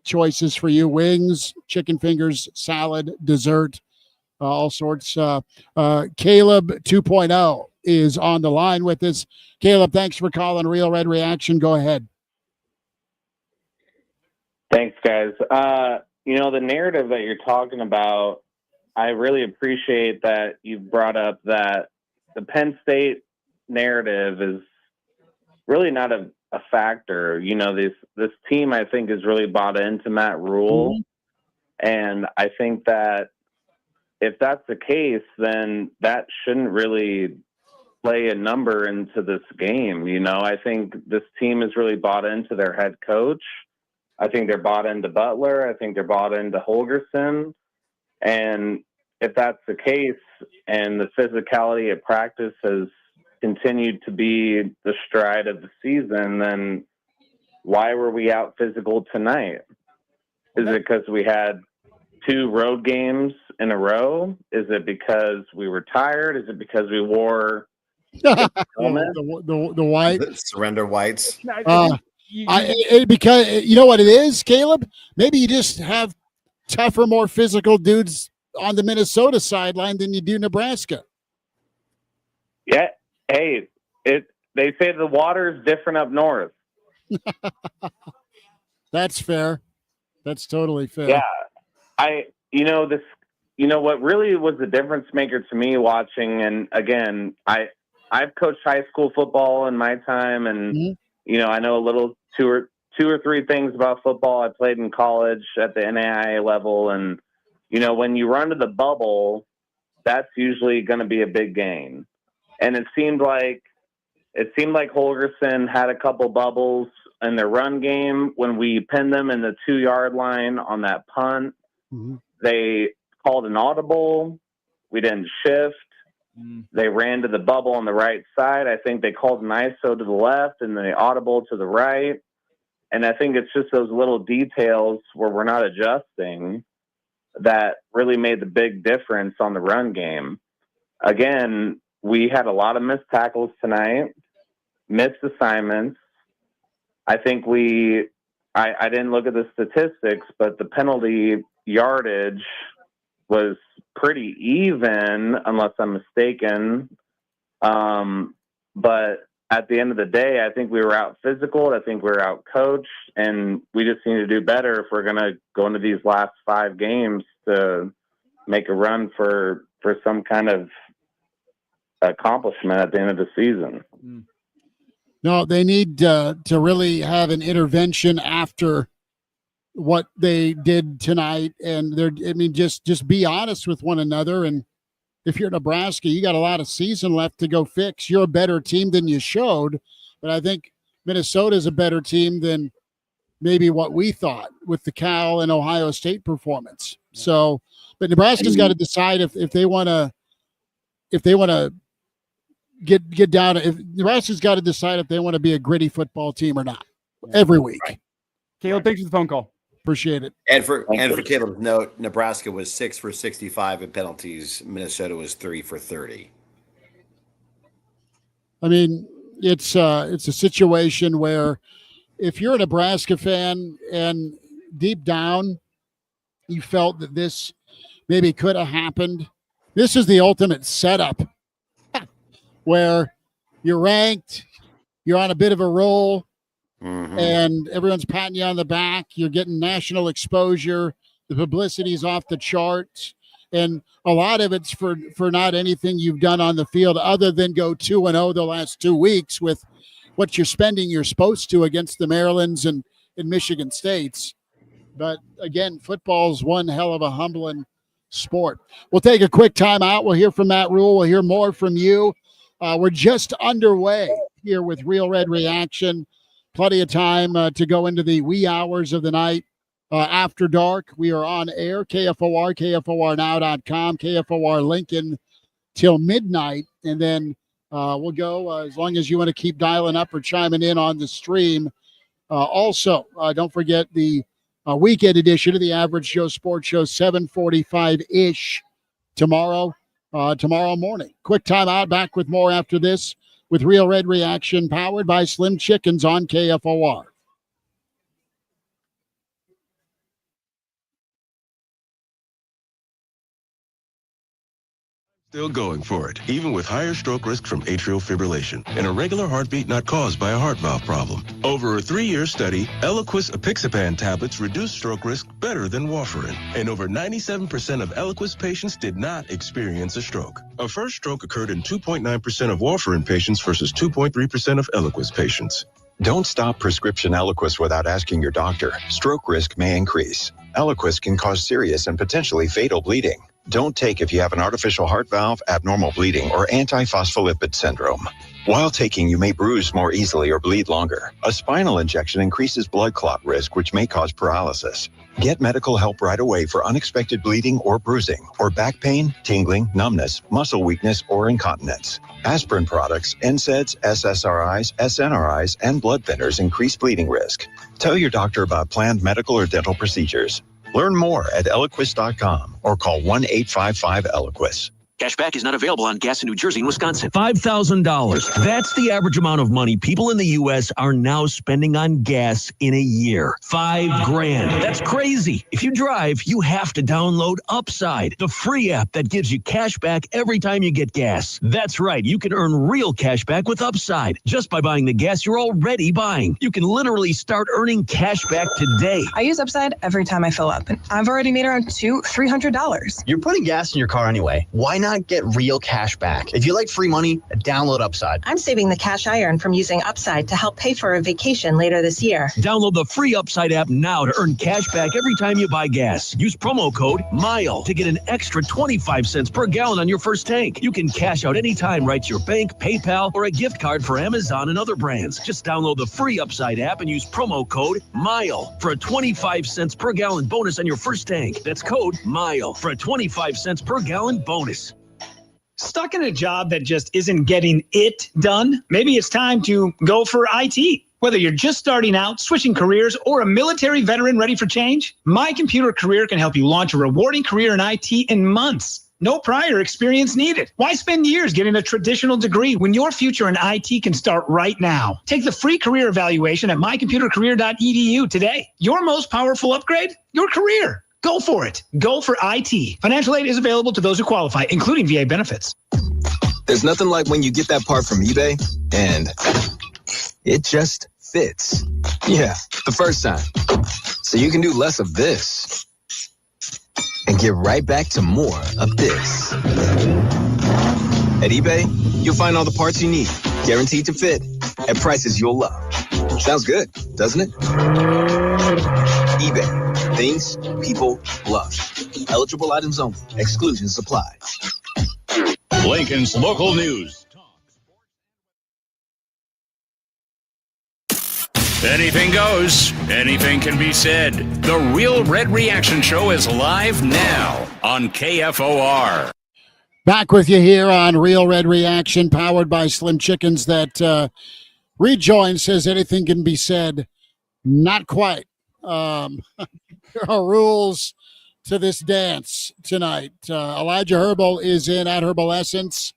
choices for you. Wings, chicken fingers, salad, dessert, all sorts. Caleb 2.0 is on the line with us. Caleb, thanks for calling Real Red Reaction. Go ahead. Thanks, guys. The narrative that you're talking about, I really appreciate that you brought up that the Penn State narrative is really not a factor. This team, I think, is really bought into Matt Rule. Mm-hmm. And I think that if that's the case, then that shouldn't really play a number into this game. I think this team is really bought into their head coach. I think they're bought into Butler. I think they're bought into Holgorsen. And if that's the case, and the physicality at practice has continued to be the stride of the season, then why were we out physical tonight? Is it because we had 2 road games in a row? Is it because we were tired? Is it because we wore the white surrender whites? Because you know what it is, Caleb? Maybe you just have tougher, more physical dudes on the Minnesota sideline than you do Nebraska. Yeah. Hey, they say the water is different up north. That's fair. That's totally fair. Yeah. What really was the difference maker to me watching, and again, I've coached high school football in my time, and mm-hmm. I know a little two or three things about football. I played in college at the NAIA level, and when you run to the bubble, that's usually going to be a big gain. And it seemed like Holgorsen had a couple bubbles in their run game when we pinned them in the 2-yard line on that punt. Mm-hmm. They called an audible. We didn't shift. Mm. They ran to the bubble on the right side. I think they called an ISO to the left and the audible to the right. And I think it's just those little details where we're not adjusting that really made the big difference on the run game. Again, we had a lot of missed tackles tonight, missed assignments. I think I didn't look at the statistics, but the penalty yardage was pretty even, unless I'm mistaken. But at the end of the day, I think we were out physical. I think we were out coached, and we just need to do better if we're going to go into these last 5 games to make a run for some kind of accomplishment at the end of the season. No, they need to really have an intervention after what they did tonight, and just be honest with one another. And if you're Nebraska, you got a lot of season left to go fix. You're a better team than you showed, but I think Minnesota is a better team than maybe what we thought with the Cal and Ohio State performance. So, but Nebraska's got to decide if they want to get down. If Nebraska's got to decide if they want to be a gritty football team or not every week. Right. Caleb, thanks for the phone call. Appreciate it. And for Caleb's note, Nebraska was 6 for 65 in penalties. Minnesota was 3 for 30. I mean, it's a situation where if you're a Nebraska fan and deep down you felt that this maybe could have happened, this is the ultimate setup where you're ranked, you're on a bit of a roll. Mm-hmm. And everyone's patting you on the back. You're getting national exposure. The publicity's off the charts. And a lot of it's for not anything you've done on the field other than go 2-0 the last 2 weeks with what you're spending you're supposed to against the Marylands and Michigan States. But again, football's one hell of a humbling sport. We'll take a quick time out. We'll hear from Matt Rule. We'll hear more from you. We're just underway here with Real Red Reaction. Plenty of time to go into the wee hours of the night after dark. We are on air, KFOR, KFORnow.com, KFOR Lincoln till midnight. And then we'll go as long as you want to keep dialing up or chiming in on the stream. Also, don't forget the weekend edition of the Average Joe Sports Show, 7:45-ish tomorrow morning. Quick time out. Back with more after this with Real Red Reaction, powered by Slim Chickens on KFOR. Still going for it, even with higher stroke risk from atrial fibrillation and a regular heartbeat not caused by a heart valve problem. Over a 3-year study, Eliquis apixaban tablets reduced stroke risk better than warfarin, and over 97% of Eliquis patients did not experience a stroke. A first stroke occurred in 2.9% of warfarin patients versus 2.3% of Eliquis patients. Don't stop prescription Eliquis without asking your doctor. Stroke risk may increase. Eliquis can cause serious and potentially fatal bleeding. Don't take if you have an artificial heart valve, abnormal bleeding, or antiphospholipid syndrome. While taking, you may bruise more easily or bleed longer. A spinal injection increases blood clot risk, which may cause paralysis. Get medical help right away for unexpected bleeding or bruising, or back pain, tingling, numbness, muscle weakness, or incontinence. Aspirin products, NSAIDs, SSRIs, SNRIs, and blood thinners increase bleeding risk. Tell your doctor about planned medical or dental procedures. Learn more at Eliquis.com or call 1-855-ELIQUIS. Cashback is not available on gas in New Jersey and Wisconsin. $5,000. That's the average amount of money people in the U.S. are now spending on gas in a year. $5,000. That's crazy. If you drive, you have to download Upside, the free app that gives you cash back every time you get gas. That's right. You can earn real cash back with Upside just by buying the gas you're already buying. You can literally start earning cash back today. I use Upside every time I fill up, and I've already made around $300. You're putting gas in your car anyway. Why not get real cash back? If you like free money, download Upside. I'm saving the cash I earn from using Upside to help pay for a vacation later this year. Download the free Upside app now to earn cash back every time you buy gas. Use promo code MILE to get an extra 25 cents per gallon on your first tank. You can cash out anytime right to your bank, PayPal, or a gift card for Amazon and other brands. Just download the free Upside app and use promo code MILE for a 25 cents per gallon bonus on your first tank. That's code MILE for a 25 cents per gallon bonus. Stuck in a job that just isn't getting it done? Maybe it's time to go for IT. Whether you're just starting out, switching careers, or a military veteran ready for change, My Computer Career can help you launch a rewarding career in IT in months. No prior experience needed. Why spend years getting a traditional degree when your future in IT can start right now? Take the free career evaluation at mycomputercareer.edu today. Your most powerful upgrade? Your career. Go for it. Go for IT. Financial aid is available to those who qualify, including VA benefits. There's nothing like when you get that part from eBay and it just fits. Yeah, the first time. So you can do less of this and get right back to more of this. At eBay, you'll find all the parts you need, guaranteed to fit, at prices you'll love. Sounds good, doesn't it? eBay. Things people love. Eligible items only. Exclusions apply. Lincoln's local news. Anything goes. Anything can be said. The Real Red Reaction Show is live now on KFOR. Back with you here on Real Red Reaction, powered by Slim Chickens. That rejoin says anything can be said. Not quite. There are rules to this dance tonight. Elijah Herbal is in at Herbal Essence.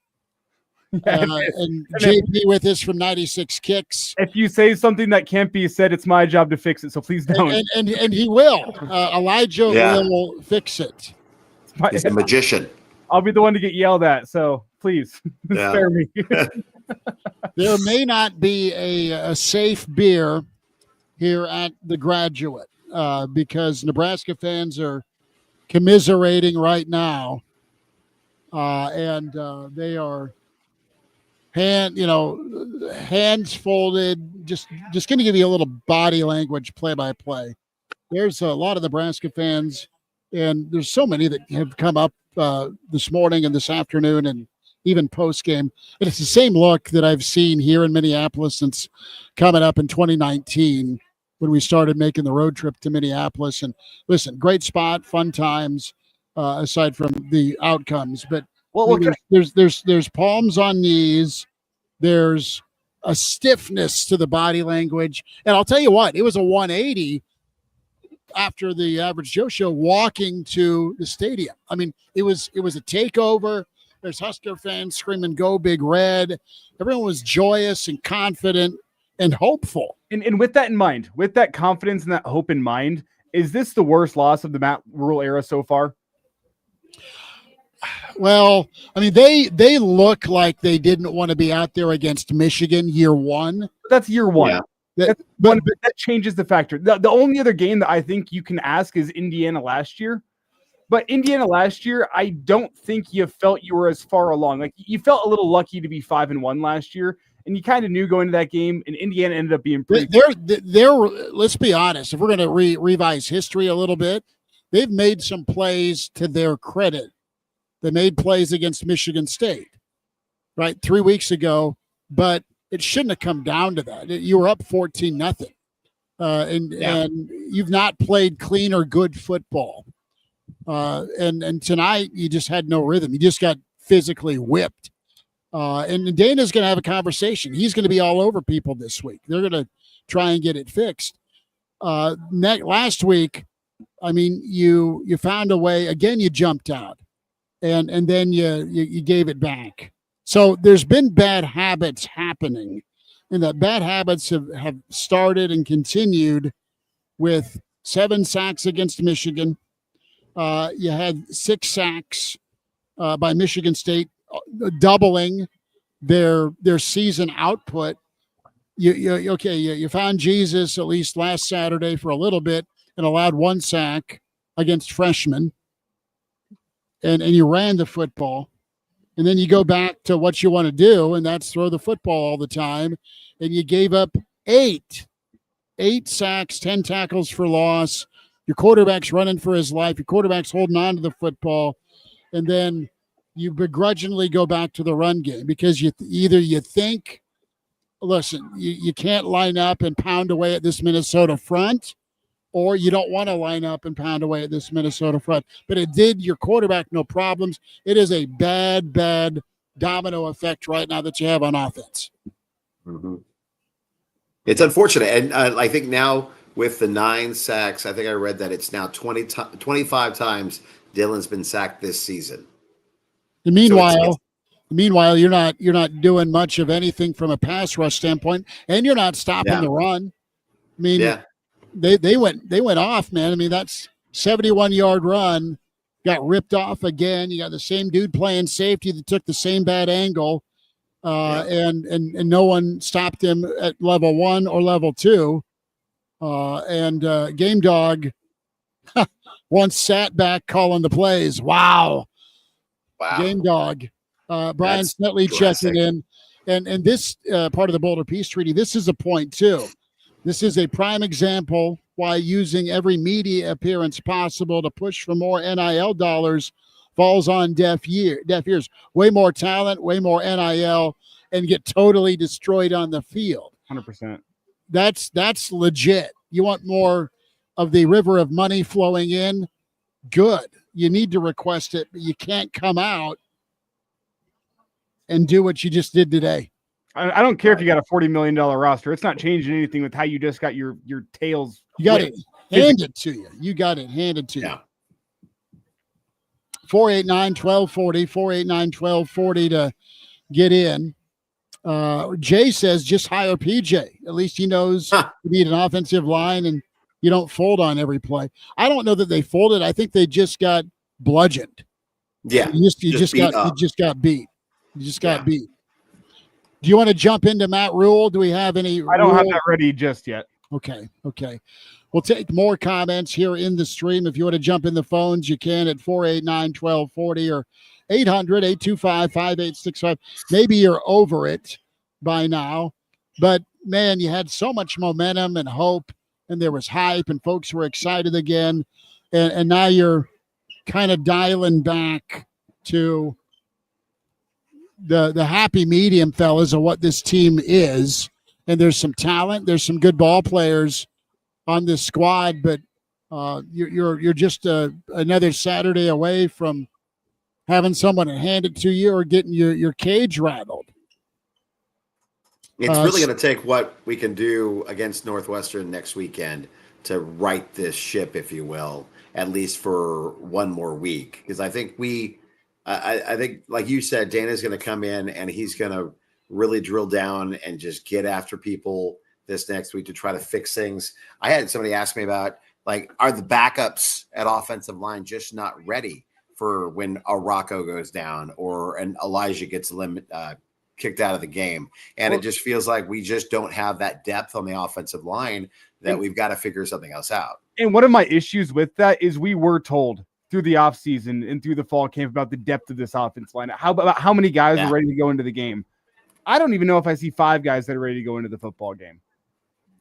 And JP with us from 96 Kicks. If you say something that can't be said, it's my job to fix it. So please don't. And he will. Elijah will fix it. He's a magician. I'll be the one to get yelled at. So please spare me. There may not be a safe beer here at the Graduate because Nebraska fans are commiserating right now, and they are hands folded. Just going to give you a little body language play-by-play. There's a lot of Nebraska fans, and there's so many that have come up this morning and this afternoon and even post-game. And it's the same look that I've seen here in Minneapolis since coming up in 2019 when we started making the road trip to Minneapolis. And listen, great spot, fun times, aside from the outcomes. But there's palms on knees. There's a stiffness to the body language. And I'll tell you what, it was a 180 after the Average Joe show walking to the stadium. I mean, it was a takeover. There's Husker fans screaming, "Go Big Red." Everyone was joyous and confident and hopeful. And with that in mind, with that confidence and that hope in mind, is this the worst loss of the Matt Rule era so far? Well, I mean, they look like they didn't want to be out there against Michigan year one. That's year one. Yeah. That changes the factor. The only other game that I think you can ask is Indiana last year. But Indiana last year, I don't think you felt you were as far along. Like, you felt a little lucky to be 5-1 last year, and you kind of knew going into that game, and Indiana ended up being pretty. They're let's be honest. If we're going to revise history a little bit, they've made some plays to their credit. They made plays against Michigan State, right, 3 weeks ago, but it shouldn't have come down to that. You were up 14-0, and you've not played clean or good football. And tonight you just had no rhythm. You just got physically whipped. And Dana's going to have a conversation. He's going to be all over people this week. They're going to try and get it fixed. Last week, I mean, you found a way. Again, you jumped out, and then you gave it back. So there's been bad habits happening, and that bad habits have started and continued with 7 sacks against Michigan. You had 6 sacks by Michigan State, doubling their season output. You found Jesus at least last Saturday for a little bit and allowed 1 sack against freshmen, and you ran the football. And then you go back to what you want to do, and that's throw the football all the time. And you gave up 8 sacks, 10 tackles for loss. Your quarterback's running for his life. Your quarterback's holding on to the football. And then you begrudgingly go back to the run game because you think, listen, you can't line up and pound away at this Minnesota front, or you don't want to line up and pound away at this Minnesota front. But it did your quarterback no problems. It is a bad domino effect right now that you have on offense. Mm-hmm. It's unfortunate. And I think now with the 9 sacks, I think I read that it's now 25 times Dylan's been sacked this season. And meanwhile, you're not doing much of anything from a pass rush standpoint, and you're not stopping the run. I mean, they went off, man. I mean, that's 71-yard run got ripped off again. You got the same dude playing safety that took the same bad angle, and no one stopped him at level 1 or level 2. And Game Dog once sat back calling the plays. Wow. Game Dog. Brian Snetley checking in. And this part of the Boulder Peace Treaty, this is a point too. This is a prime example why using every media appearance possible to push for more NIL dollars falls on deaf ears. Way more talent, way more NIL, and get totally destroyed on the field. 100%. That's legit. You want more of the river of money flowing in? Good. You need to request it, but you can't come out and do what you just did today. I don't care if you got a $40 million roster. It's not changing anything with how you just got your tails. You got it handed to you. You got it handed to you. 489-1240, 489-1240 to get in. Jay says just hire PJ. At least he knows you need an offensive line and you don't fold on every play. I don't know that they folded. I think they just got bludgeoned. Yeah. You just got beat. You just got beat. Do you want to jump into Matt Rule? Do we have any? I don't have that ready just yet. Okay. We'll take more comments here in the stream. If you want to jump in the phones, you can at 489-1240 or 800-825-5865. Maybe you're over it by now, but man, you had so much momentum and hope, and there was hype, and folks were excited again, and now you're kind of dialing back to the happy medium, fellas, of what this team is. And there's some talent, there's some good ball players on this squad, but you're just another Saturday away from having someone hand it to you or getting your cage rattled. It's really going to take what we can do against Northwestern next weekend to right this ship, if you will, at least for one more week. Because I think I think, like you said, Dana's going to come in and he's going to really drill down and just get after people this next week to try to fix things. I had somebody ask me about, like, are the backups at offensive line just not ready for when a Rocco goes down or an Elijah gets kicked out of the game? And it just feels like we just don't have that depth on the offensive line that we've got to figure something else out. And one of my issues with that is we were told through the offseason and through the fall camp about the depth of this offense line. About how many guys are ready to go into the game? I don't even know if I see 5 guys that are ready to go into the football game.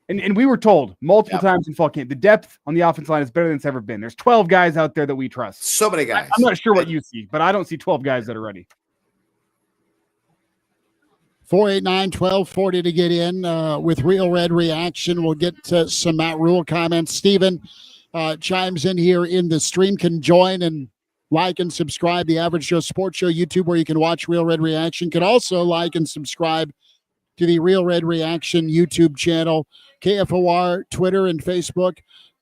And we were told multiple times in fall camp, the depth on the offense line is better than it's ever been. There's 12 guys out there that we trust. So many guys. I'm not sure what you see, but I don't see 12 guys that are ready. 489-1240 to get in with Real Red Reaction. We'll get to some Matt Rule comments. Steven chimes in here in the stream. Can join and like and subscribe the Average Joe Sports Show YouTube, where you can watch Real Red Reaction. Can also like and subscribe to the Real Red Reaction YouTube channel, KFOR, Twitter, and Facebook.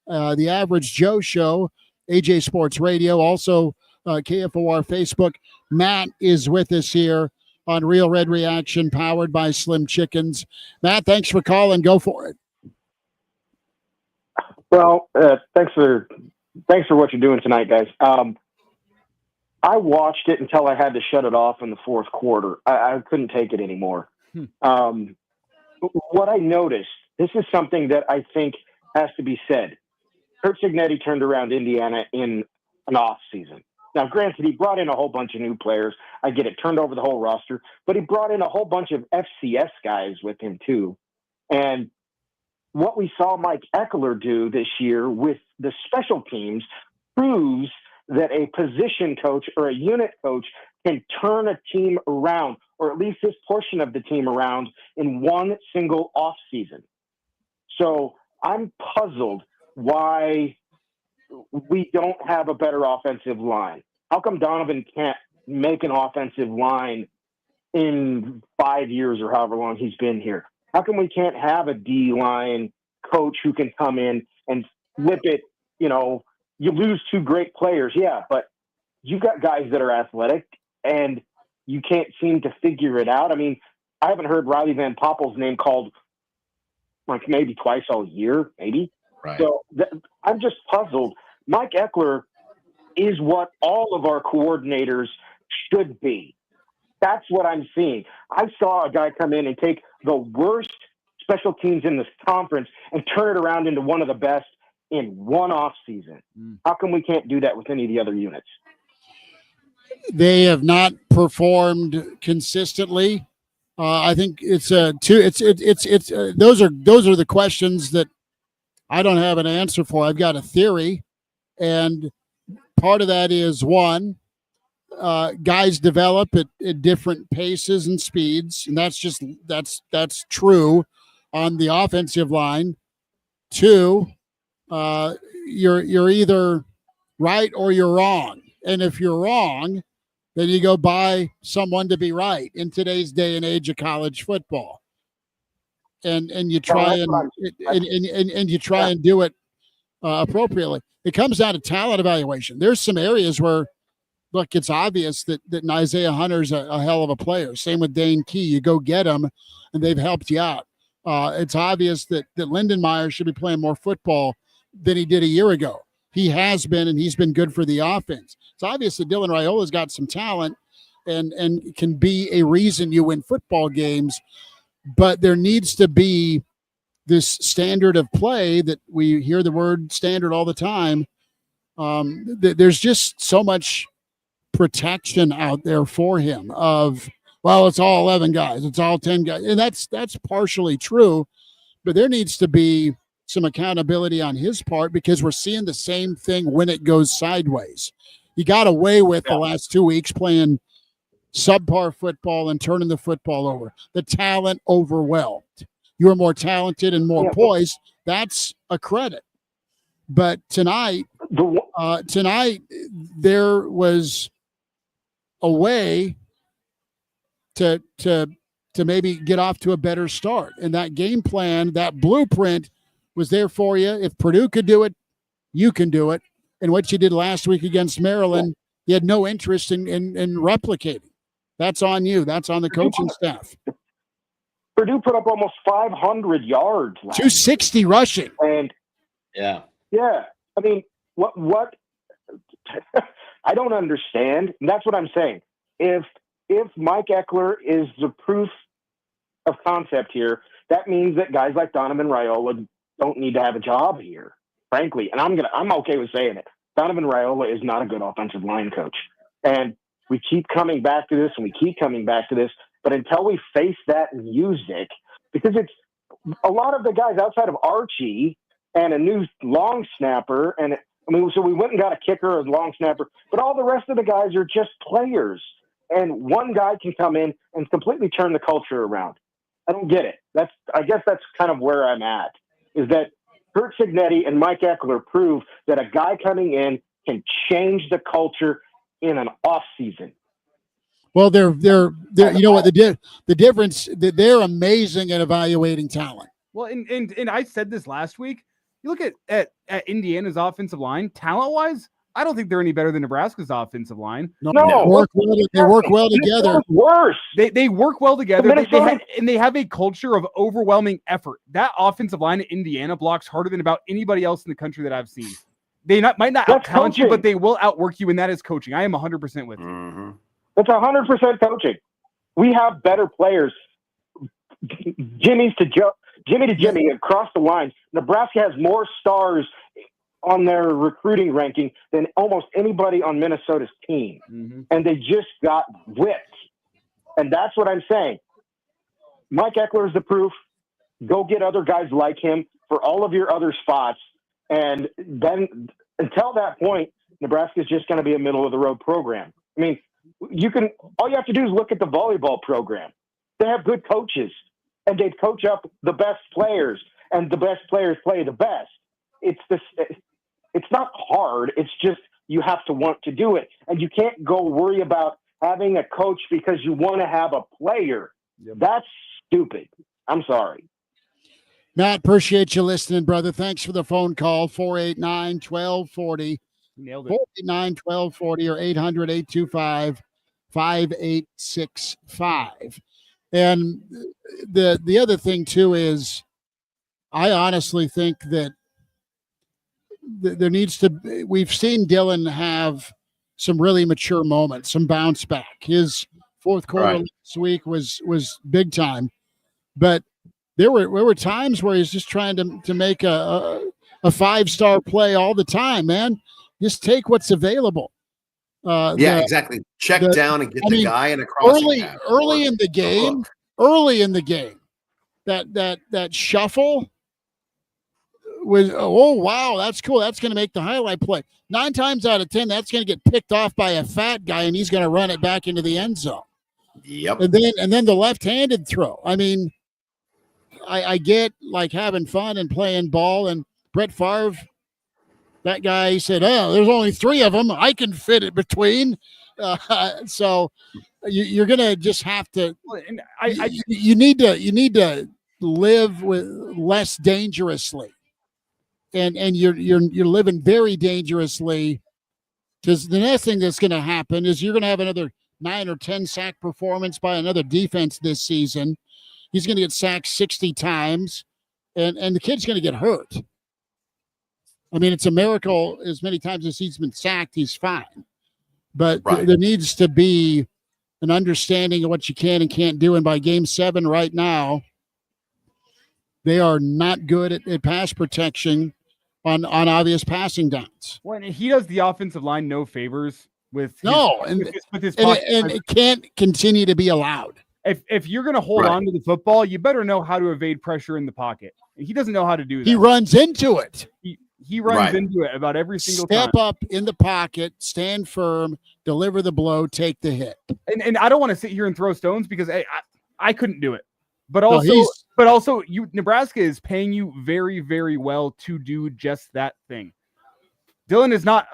The Average Joe Show, AJ Sports Radio, also KFOR Facebook. Matt is with us here on Real Red Reaction, powered by Slim Chickens. Matt, thanks for calling. Go for it. Well, thanks for what you're doing tonight, guys. I watched it until I had to shut it off in the fourth quarter. I couldn't take it anymore. What I noticed, this is something that I think has to be said. Kurt Cignetti turned around Indiana in an off season. Now, granted, he brought in a whole bunch of new players. I get it, turned over the whole roster, but he brought in a whole bunch of FCS guys with him too. And what we saw Mike Eckler do this year with the special teams proves that a position coach or a unit coach can turn a team around, or at least this portion of the team around, in one single off season. So I'm puzzled why we don't have a better offensive line. How come Donovan can't make an offensive line in 5 years or however long he's been here? How come we can't have a D-line coach who can come in and flip it? You know, you lose 2 great players, yeah, but you got guys that are athletic and you can't seem to figure it out. I mean, I haven't heard Riley Van Poppel's name called like maybe twice all year, maybe. Right. So I'm just puzzled. Mike Eckler is what all of our coordinators should be. That's what I'm seeing. I saw a guy come in and take the worst special teams in this conference and turn it around into one of the best in one off season. How come we can't do that with any of the other units? They have not performed consistently. I think it's those are the questions that I don't have an answer for. I've got a theory, and part of that is one, guys develop at different paces and speeds, and that's true on the offensive line. 2, you're either right or you're wrong, and if you're wrong, then you go buy someone to be right in today's day and age of college football, and you try and you try and do it appropriately. It comes down to talent evaluation. There's some areas where, look, it's obvious that Isaiah Hunter's a hell of a player. Same with Dane Key. You go get him, and they've helped you out. It's obvious that Lindenmeyer should be playing more football than he did a year ago. He has been, and he's been good for the offense. It's obvious that Dylan Raiola's got some talent and can be a reason you win football games, but there needs to be this standard of play that we hear the word standard all the time. There's just so much protection out there for him of, well, it's all 11 guys, it's all 10 guys. And that's partially true, but there needs to be some accountability on his part because we're seeing the same thing when it goes sideways. He got away with the last 2 weeks playing subpar football and turning the football over. The talent overwhelmed. You're more talented and more poised. That's a credit. But tonight there was a way to maybe get off to a better start. And that game plan, that blueprint was there for you. If Purdue could do it, you can do it. And what you did last week against Maryland, you had no interest in replicating. That's on you. That's on the coaching staff. Purdue put up almost 500 yards last 260 rushing. And yeah. I mean, what I don't understand. And that's what I'm saying. If Mike Eckler is the proof of concept here, that means that guys like Donovan Raiola don't need to have a job here, frankly. And I'm okay with saying it. Donovan Raiola is not a good offensive line coach. And we keep coming back to this and we keep coming back to this. But until we face that music, because it's a lot of the guys outside of Archie and a new long snapper, so we went and got a kicker, a long snapper, but all the rest of the guys are just players. And one guy can come in and completely turn the culture around. I don't get it. I guess that's kind of where I'm at, is that Kurt Cignetti and Mike Eckler prove that a guy coming in can change the culture in an off season. Well, they're you know what the difference, they're amazing at evaluating talent. Well, and I said this last week. You look at Indiana's offensive line, talent-wise, I don't think they're any better than Nebraska's offensive line. No. They work well together. Worse. They work well together. They have a culture of overwhelming effort. That offensive line at Indiana blocks harder than about anybody else in the country that I've seen. They might not out-talent you, but they will outwork you, and that is coaching. I am 100% with you. Mm-hmm. That's 100% coaching. We have better players. Jimmy to Jimmy across the line. Nebraska has more stars on their recruiting ranking than almost anybody on Minnesota's team. Mm-hmm. And they just got whipped. And that's what I'm saying. Mike Eckler is the proof. Go get other guys like him for all of your other spots. And then until that point, Nebraska is just going to be a middle of the road program. I mean, all you have to do is look at the volleyball program. They have good coaches and they coach up the best players, and the best players play the best. It's not hard. It's just you have to want to do it. And you can't go worry about having a coach because you want to have a player. Yep. That's stupid. I'm sorry. Matt, appreciate you listening, brother. Thanks for the phone call. 489-1240. Nailed it. 489-1240 or 800-825-5865. And the other thing, too, is I honestly think that there needs to – we've seen Dylan have some really mature moments, some bounce back. His fourth quarter last week was big time. But there were times where he's just trying to make a five-star play all the time, man. Just take what's available. Exactly. Check down and get the guy in a crossing path. Early in the game, that shuffle was, oh, wow, that's cool. That's going to make the highlight play. 9 times out of 10, that's going to get picked off by a fat guy, and he's going to run it back into the end zone. Yep. And then the left-handed throw. I mean, I get like having fun and playing ball, and Brett Favre, that guy said, "Oh, there's only 3 of them. I can fit it between." So you're gonna just have to. You need to live with less dangerously, and you're living very dangerously, because the next thing that's going to happen is you're going to have another 9 or 10 sack performance by another defense this season. He's going to get sacked 60 times, and the kid's going to get hurt. I mean, it's a miracle as many times as he's been sacked, he's fine. But there needs to be an understanding of what you can and can't do. And by game 7 right now, They are not good at pass protection on obvious passing downs. Well, and he does the offensive line no favors with his, with his and pocket. it can't continue to be allowed. If you're going to hold on to the football, you better know how to evade pressure in the pocket. He doesn't know how to do that. He runs into it. He runs into it about every single time. Step up in the pocket, stand firm, deliver the blow, take the hit. And I don't want to sit here and throw stones because I couldn't do it. But also, Nebraska is paying you very, very well to do just that thing. Dylan is not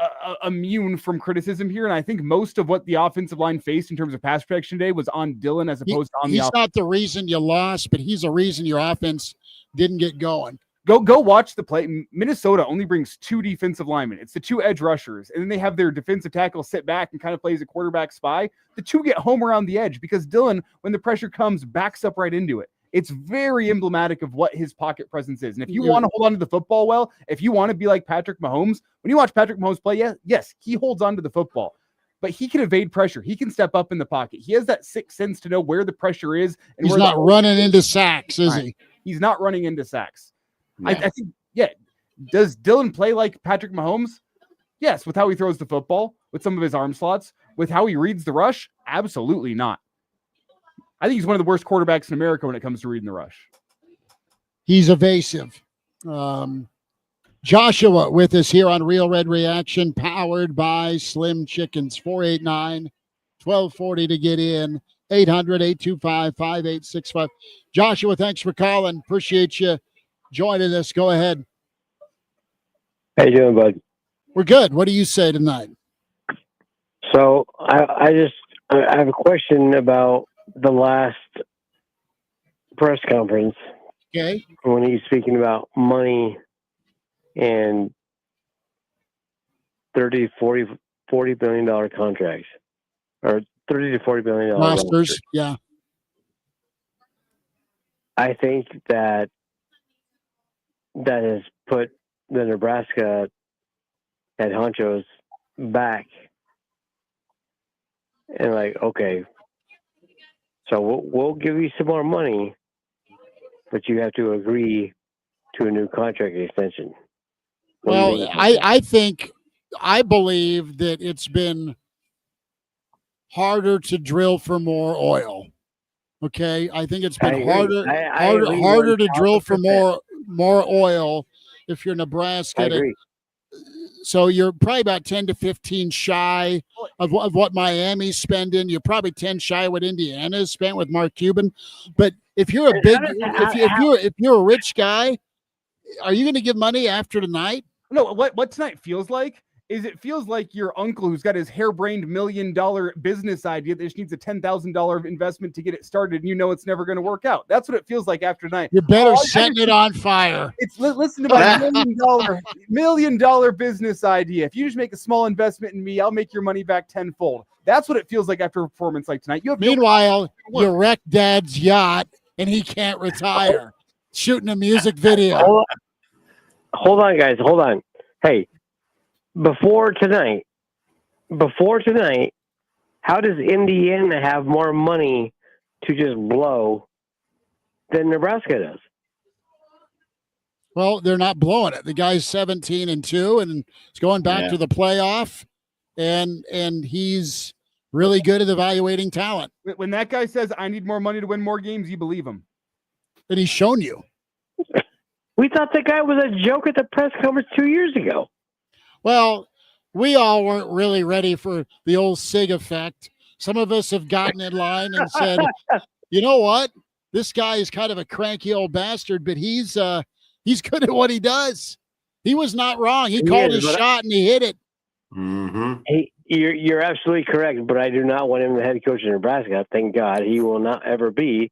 immune from criticism here, and I think most of what the offensive line faced in terms of pass protection today was on Dylan as opposed to on the offense. He's not the reason you lost, but he's a reason your offense didn't get going. Go watch the play. Minnesota only brings 2 defensive linemen. It's the 2 edge rushers, and then they have their defensive tackle sit back and kind of plays a quarterback spy. The 2 get home around the edge because Dylan, when the pressure comes, backs up right into it. It's very emblematic of what his pocket presence is. And if you want to hold on to the football well, if you want to be like Patrick Mahomes, when you watch Patrick Mahomes play, yes, he holds on to the football. But he can evade pressure. He can step up in the pocket. He has that sixth sense to know where the pressure is. And he's not running into sacks, is he? He's not running into sacks. Yeah. I think, does Dylan play like Patrick Mahomes? Yes, with how he throws the football, with some of his arm slots, with how he reads the rush? Absolutely not. I think he's one of the worst quarterbacks in America when it comes to reading the rush. He's evasive. Joshua with us here on Real Red Reaction, powered by Slim Chickens. 489-1240 to get in. 800-825-5865. Joshua, thanks for calling. Appreciate you joining us. Go ahead. How you doing, bud? We're good. What do you say tonight? So I have a question about the last press conference. Okay. When he's speaking about money and $30 to $40 billion contracts, or $30 to $40 billion rosters. Yeah. I think that has put the Nebraska head honchos back. And okay, so we'll give you some more money, but you have to agree to a new contract extension. Well, I believe that it's been harder to drill for more oil. Okay, I think it's been harder to drill for more oil if you're Nebraska. I agree. So you're probably about 10 to 15 shy of what Miami's spending. You're probably 10 shy of what Indiana's spent with Mark Cuban. But if you're if you're a rich guy, are you going to give money after tonight? No, what tonight feels like is it feels like your uncle who's got his harebrained $1 million business idea that just needs a $10,000 investment to get it started, and you know it's never going to work out. That's what it feels like after tonight. You're better setting it on fire. It's listen to my $1 million business idea. If you just make a small investment in me, I'll make your money back tenfold. That's what it feels like after a performance like tonight. Meanwhile, you wrecked Dad's yacht and he can't retire. Shooting a music video. Hold on, guys. Hold on. Hey, before tonight, how does Indiana have more money to just blow than Nebraska does? Well, they're not blowing it. The guy's 17-2 and it's going back to the playoff, and he's really good at evaluating talent. When that guy says, I need more money to win more games, you believe him. And he's shown you. We thought that guy was a joke at the press conference 2 years ago. Well, we all weren't really ready for the old SIG effect. Some of us have gotten in line and said, you know what? This guy is kind of a cranky old bastard, but he's good at what he does. He was not wrong. He called his shot and he hit it. Mm-hmm. You're absolutely correct, but I do not want him the head coach of Nebraska. Thank God he will not ever be.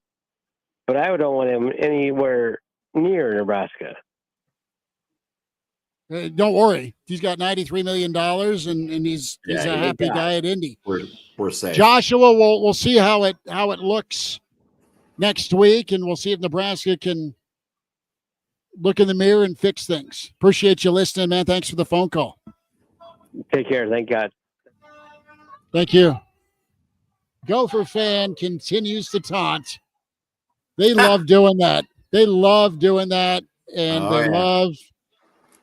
But I don't want him anywhere near Nebraska. Don't worry. He's got $93 million and he's a happy guy at Indy. We're safe. Joshua, we'll see how it looks next week, and we'll see if Nebraska can look in the mirror and fix things. Appreciate you listening, man. Thanks for the phone call. Take care. Thank God. Thank you. Gopher fan continues to taunt. They love doing that. they love doing that, and they yeah. love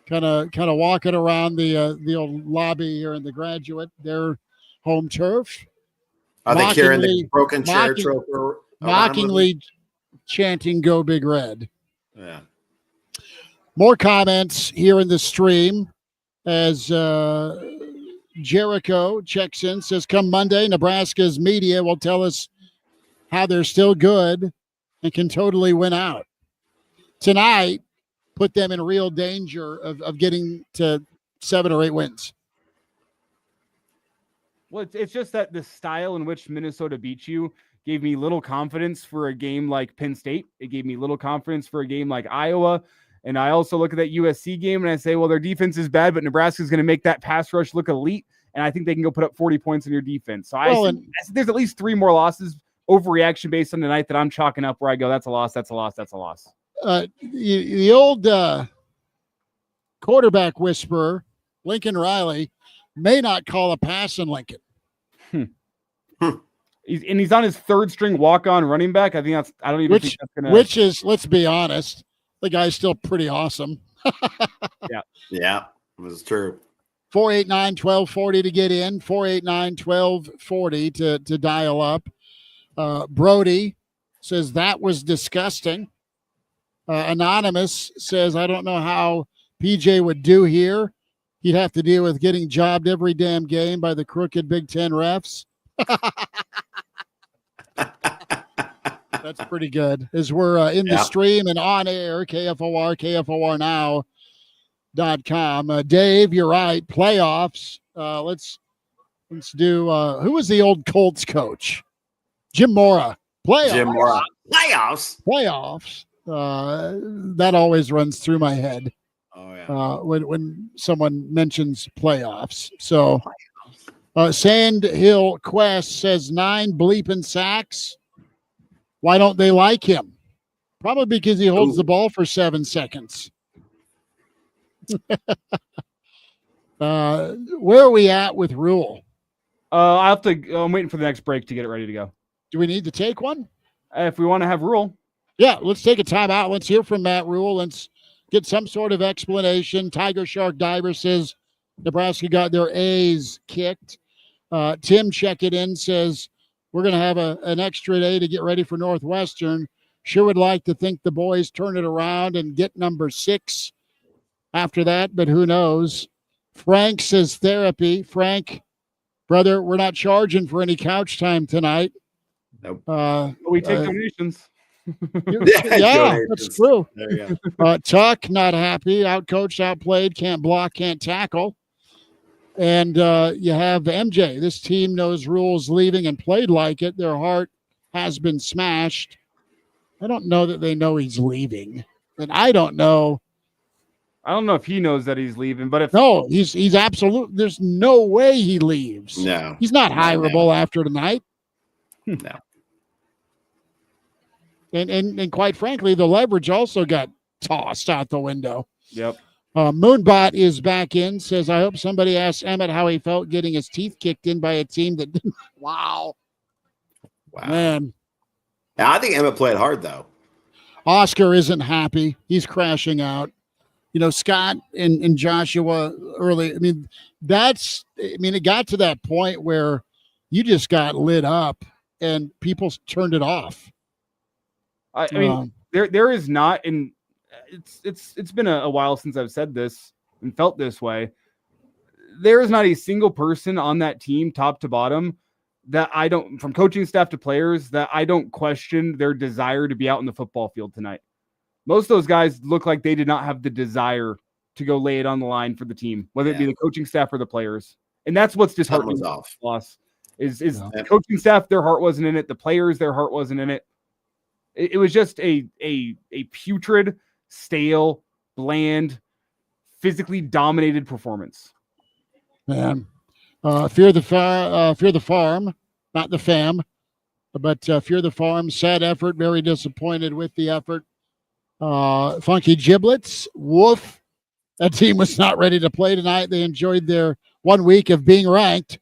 kind of walking around the old lobby here in the Graduate, their home turf. Are they carrying the broken chair trophy around mockingly chanting "Go Big Red"? Yeah. More comments here in the stream as Jericho checks in, says, come Monday, Nebraska's media will tell us how they're still good and can totally win out. Tonight, put them in real danger of getting to 7 or 8 wins. Well, it's just that the style in which Minnesota beat you gave me little confidence for a game like Penn State. It gave me little confidence for a game like Iowa. And I also look at that USC game and I say, well, their defense is bad, but Nebraska is going to make that pass rush look elite. And I think they can go put up 40 points in your defense. So I said there's at least 3 more losses, overreaction based on the night, that I'm chalking up where I go, that's a loss, that's a loss, that's a loss. The old quarterback whisperer, Lincoln Riley, may not call a pass in Lincoln. He's on his 3rd string walk-on running back. I think I don't even think that's going to. Which is, let's be honest, the guy's still pretty awesome. Yeah, it was true. 489-1240 to get in, 489-1240 to dial up. Brody says that was disgusting. Anonymous says, I don't know how PJ would do here. He'd have to deal with getting jobbed every damn game by the crooked Big Ten refs. That's pretty good. As we're in the stream and on air, KFOR, KFORnow.com. Dave, you're right. Playoffs. Let's do, who was the old Colts coach? Jim Mora. Playoffs. Jim Mora. Playoffs. That always runs through my head. Oh, yeah. When someone mentions playoffs. So Sand Hill Quest says 9 bleeping sacks. Why don't they like him? Probably because he holds the ball for 7 seconds. Where are we at with Rule? I'm waiting for the next break to get it ready to go. Do we need to take one? If we want to have Rule. Yeah, let's take a timeout. Let's hear from Matt Rule. Let's get some sort of explanation. Tiger Shark Diver says Nebraska got their A's kicked. Tim Check It In says we're going to have an extra day to get ready for Northwestern. Sure would like to think the boys turn it around and get number 6 after that, but who knows? Frank says therapy. Frank, brother, we're not charging for any couch time tonight. Nope. We take donations. Yeah, that's true. There you go. Tuck, not happy. Outcoached, outplayed, can't block, can't tackle. And you have MJ. This team knows Rules leaving and played like it. Their heart has been smashed. I don't know that they know he's leaving. And I don't know if he knows that he's leaving, but if no, he's absolute. There's no way he leaves. No, he's not hireable after tonight. No. And quite frankly, the leverage also got tossed out the window. Yep. Moonbot is back in, says, I hope somebody asked Emmett how he felt getting his teeth kicked in by a team that didn't. Wow. Man. Yeah, I think Emmett played hard, though. Oscar isn't happy. He's crashing out. You know, Scott and Joshua early. I mean, it got to that point where you just got lit up and people turned it off. I mean, there is not, and it's been a while since I've said this and felt this way. There is not a single person on that team, top to bottom, that I don't, from coaching staff to players, that I don't question their desire to be out in the football field tonight. Most of those guys look like they did not have the desire to go lay it on the line for the team, whether it be the coaching staff or the players. And that's what's disheartening. Loss is the coaching staff, their heart wasn't in it. The players, their heart wasn't in it. It was just a putrid, stale, bland, physically dominated performance. Man, fear the farm, not the fam, but fear the farm. Sad effort. Very disappointed with the effort. Funky giblets. Woof. That team was not ready to play tonight. They enjoyed their 1 week of being ranked.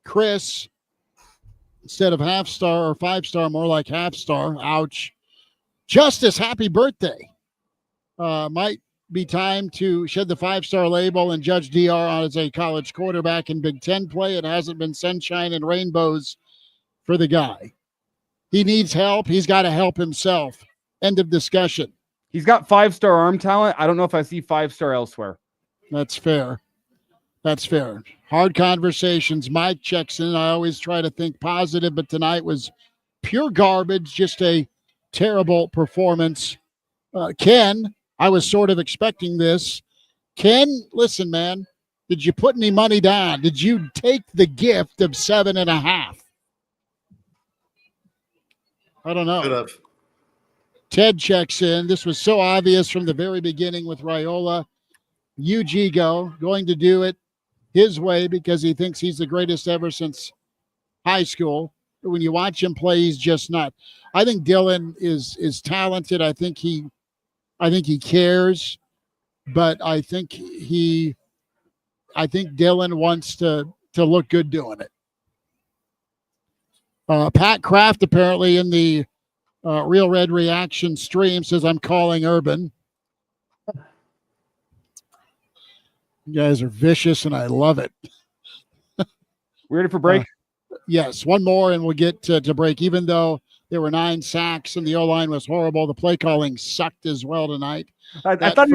Chris, instead of half star or 5-star, more like half star. Ouch. Justice, happy birthday. Might be time to shed the 5-star label and judge DR as a college quarterback in Big Ten play. It hasn't been sunshine and rainbows for the guy. He needs help. He's got to help himself. End of discussion. He's got 5-star arm talent. I don't know if I see 5-star elsewhere. That's fair. That's fair. Hard conversations. Mike checks in. I always try to think positive, but tonight was pure garbage. Just a terrible performance. Ken, I was sort of expecting this. Ken, listen, man, did you put any money down? Did you take the gift of 7.5? I don't know. Could have. Ted checks in. This was so obvious from the very beginning with Raiola. UG going to do it his way because he thinks he's the greatest ever since high school. But when you watch him play, he's just not. I think Dylan is talented. I think he cares, but I think Dylan wants to look good doing it. Pat Kraft apparently in the Real Red Reaction stream says, I'm calling Urban. You guys are vicious, and I love it. We ready for break? Yes, one more, and we'll get to break. Even though there were 9 sacks and the O-line was horrible, the play calling sucked as well tonight. I thought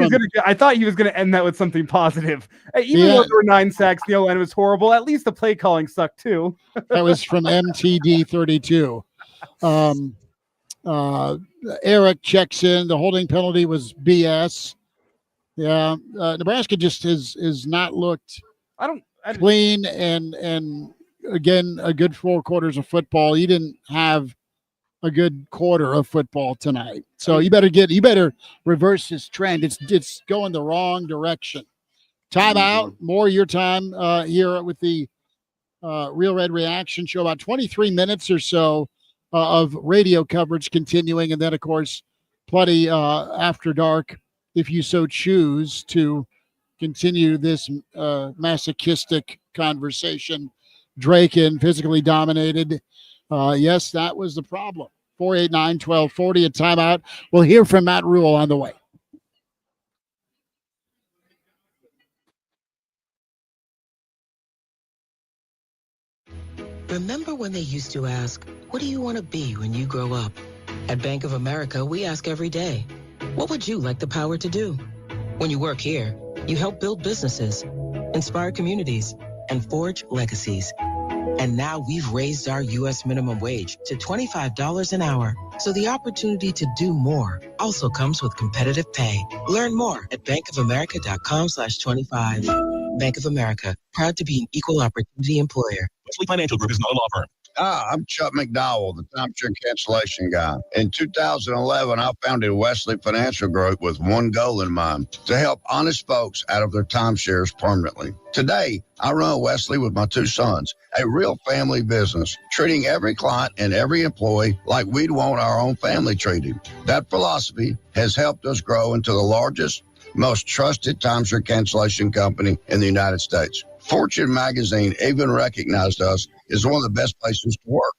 he was gonna end that with something positive. Even though there were 9 sacks, the O-line was horrible. At least the play calling sucked too. That was from MTD 32. Eric checks in. The holding penalty was BS. Yeah, Nebraska just has not looked clean and again a good 4 quarters of football. You didn't have a good quarter of football tonight, so you better reverse this trend. It's going the wrong direction. Timeout. More your time here with the Real Red Reaction Show. About 23 minutes or so of radio coverage continuing, and then of course plenty after dark if you so choose to continue this masochistic conversation. Draken physically dominated. Yes, that was the problem. 489-1240 at timeout. We'll hear from Matt Rule on the way. Remember when they used to ask, what do you want to be when you grow up? At Bank of America, we ask every day, what would you like the power to do? When you work here, you help build businesses, inspire communities, and forge legacies. And now we've raised our U.S. minimum wage to $25 an hour. So the opportunity to do more also comes with competitive pay. Learn more at bankofamerica.com/25. Bank of America, proud to be an equal opportunity employer. Wesley Financial Group is not a law firm. I'm Chuck McDowell, the timeshare cancellation guy. In 2011, I founded Wesley Financial Group with one goal in mind, to help honest folks out of their timeshares permanently. Today, I run Wesley with my 2 sons, a real family business, treating every client and every employee like we'd want our own family treated. That philosophy has helped us grow into the largest, most trusted timeshare cancellation company in the United States. Fortune magazine even recognized us as one of the best places to work.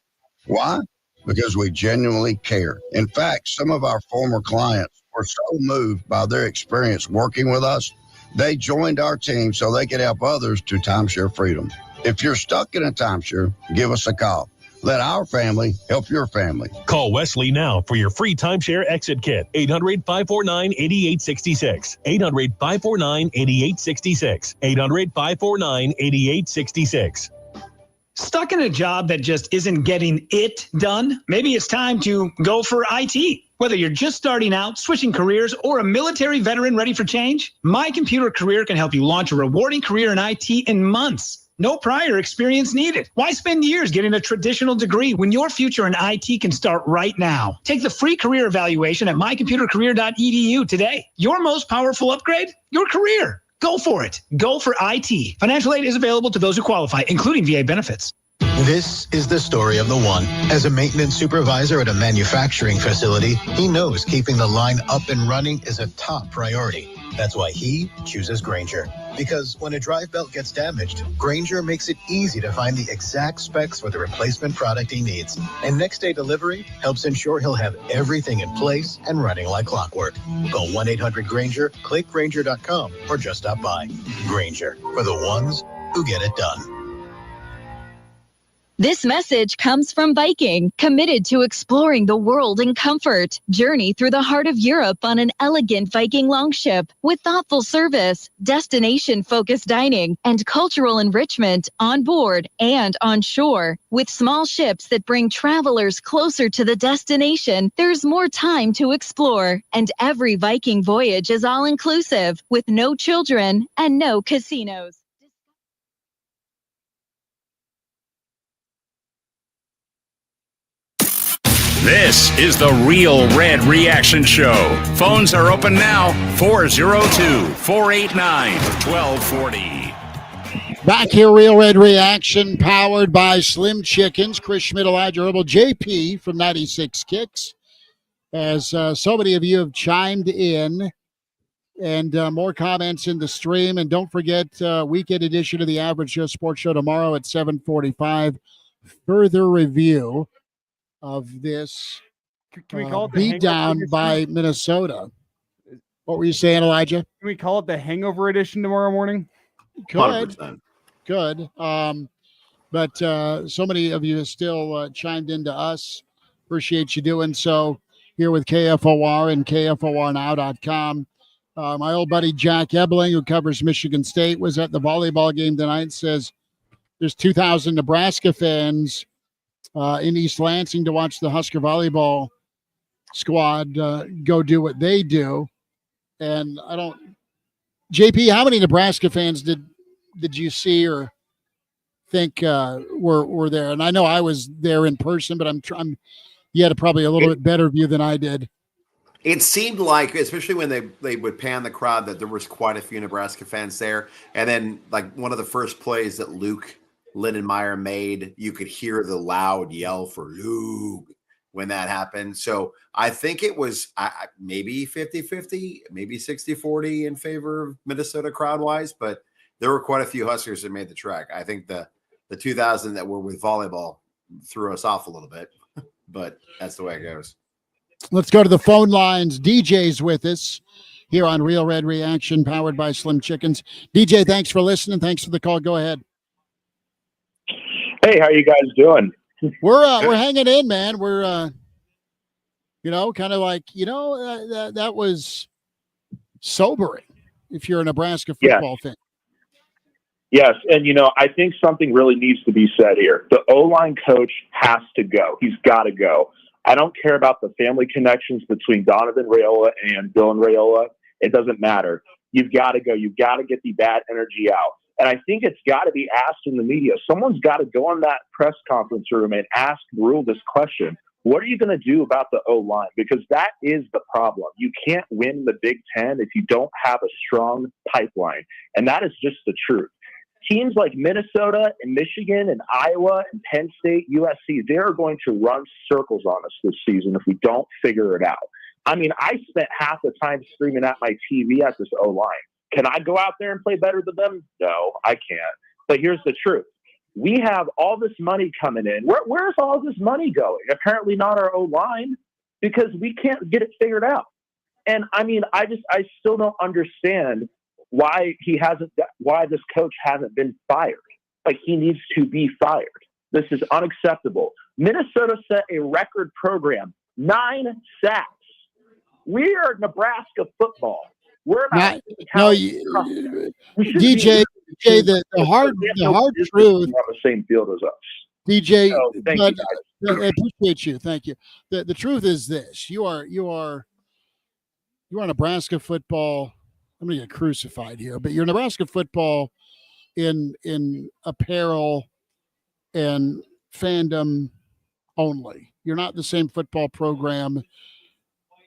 Why? Because we genuinely care. In fact, some of our former clients were so moved by their experience working with us, they joined our team so they could help others to timeshare freedom. If you're stuck in a timeshare, give us a call. Let our family help your family. Call Wesley now for your free timeshare exit kit. 800-549-8866. 800-549-8866. 800-549-8866. Stuck in a job that just isn't getting it done? Maybe it's time to go for IT. Whether you're just starting out, switching careers, or a military veteran ready for change, My Computer Career can help you launch a rewarding career in IT in months. No prior experience needed. Why spend years getting a traditional degree when your future in IT can start right now? Take the free career evaluation at mycomputercareer.edu today. Your most powerful upgrade? Your career. Go for it. Go for IT. Financial aid is available to those who qualify, including VA benefits. This is the story of the one. As a maintenance supervisor at a manufacturing facility, he knows keeping the line up and running is a top priority. That's why he chooses Grainger, Because when a drive belt gets damaged, Grainger makes it easy to find the exact specs for the replacement product he needs. And next day delivery helps ensure he'll have everything in place and running like clockwork. Call 1-800-GRAINGER, click Grainger.com, or just stop by. Grainger, for the ones who get it done. This message comes from Viking, committed to exploring the world in comfort. Journey through the heart of Europe on an elegant Viking longship with thoughtful service, destination-focused dining, and cultural enrichment on board and on shore. With small ships that bring travelers closer to the destination, there's more time to explore. And every Viking voyage is all-inclusive, with no children and no casinos. This is the Real Red Reaction Show. Phones are open now. 402-489-1240. Back here, Real Red Reaction, powered by Slim Chickens. Chris Schmidt, Elijah Herbal, JP from 96 Kicks. As so many of you have chimed in, and more comments in the stream. And don't forget, weekend edition of the Average Joe Sports Show tomorrow at 7:45. Further review of this Can we call it the beat hangover down edition? by Minnesota. What were you saying, Elijah? Can we call it the hangover edition tomorrow morning? Good. Good. But so many of you have still chimed into us. Appreciate you doing so here with KFOR and KFORnow.com. My old buddy Jack Ebling, who covers Michigan State, was at the volleyball game tonight, says there's 2,000 Nebraska fans in East Lansing to watch the Husker volleyball squad go do what they do. And I don't, JP, how many Nebraska fans did you see or think were there? And I know I was there in person, but you had probably a little bit better view than I did. It seemed like, especially when they would pan the crowd, that there was quite a few Nebraska fans there. And then, like, one of the first plays that Luke Lindenmeyer made, you could hear the loud yell for Luke when that happened. So I think it was maybe 50-50, maybe 60-40 in favor of Minnesota crowd-wise, but there were quite a few Huskers that made the trek. I think the 2,000 that were with volleyball threw us off a little bit, but that's the way it goes. Let's go to the phone lines. DJ's with us here on Real Red Reaction, powered by Slim Chickens. DJ, thanks for listening. Thanks for the call. Go ahead. Hey, how you guys doing? We're hanging in, man. We're kind of like, that was sobering if you're a Nebraska football fan. Yes, and I think something really needs to be said here. The O-line coach has to go. He's got to go. I don't care about the family connections between Donovan Raiola and Dylan Raiola. It doesn't matter. You've got to go. You've got to get the bad energy out. And I think it's got to be asked in the media. Someone's got to go in that press conference room and ask Rule this question. What are you going to do about the O-line? Because that is the problem. You can't win the Big Ten if you don't have a strong pipeline. And that is just the truth. Teams like Minnesota and Michigan and Iowa and Penn State, USC, they're going to run circles on us this season if we don't figure it out. I mean, I spent half the time screaming at my TV at this O-line. Can I go out there and play better than them? No, I can't. But here's the truth. We have all this money coming in. Where's all this money going? Apparently not our O-line, because we can't get it figured out. And I mean, I still don't understand why this coach hasn't been fired. Like, he needs to be fired. This is unacceptable. Minnesota set a record program, 9 sacks. We are Nebraska football. We're not. DJ, the hard truth. On the same field as us. DJ, thank you, I appreciate you. Thank you. The truth is this: you are Nebraska football. I'm going to get crucified here, but you're Nebraska football in apparel and fandom only. You're not the same football program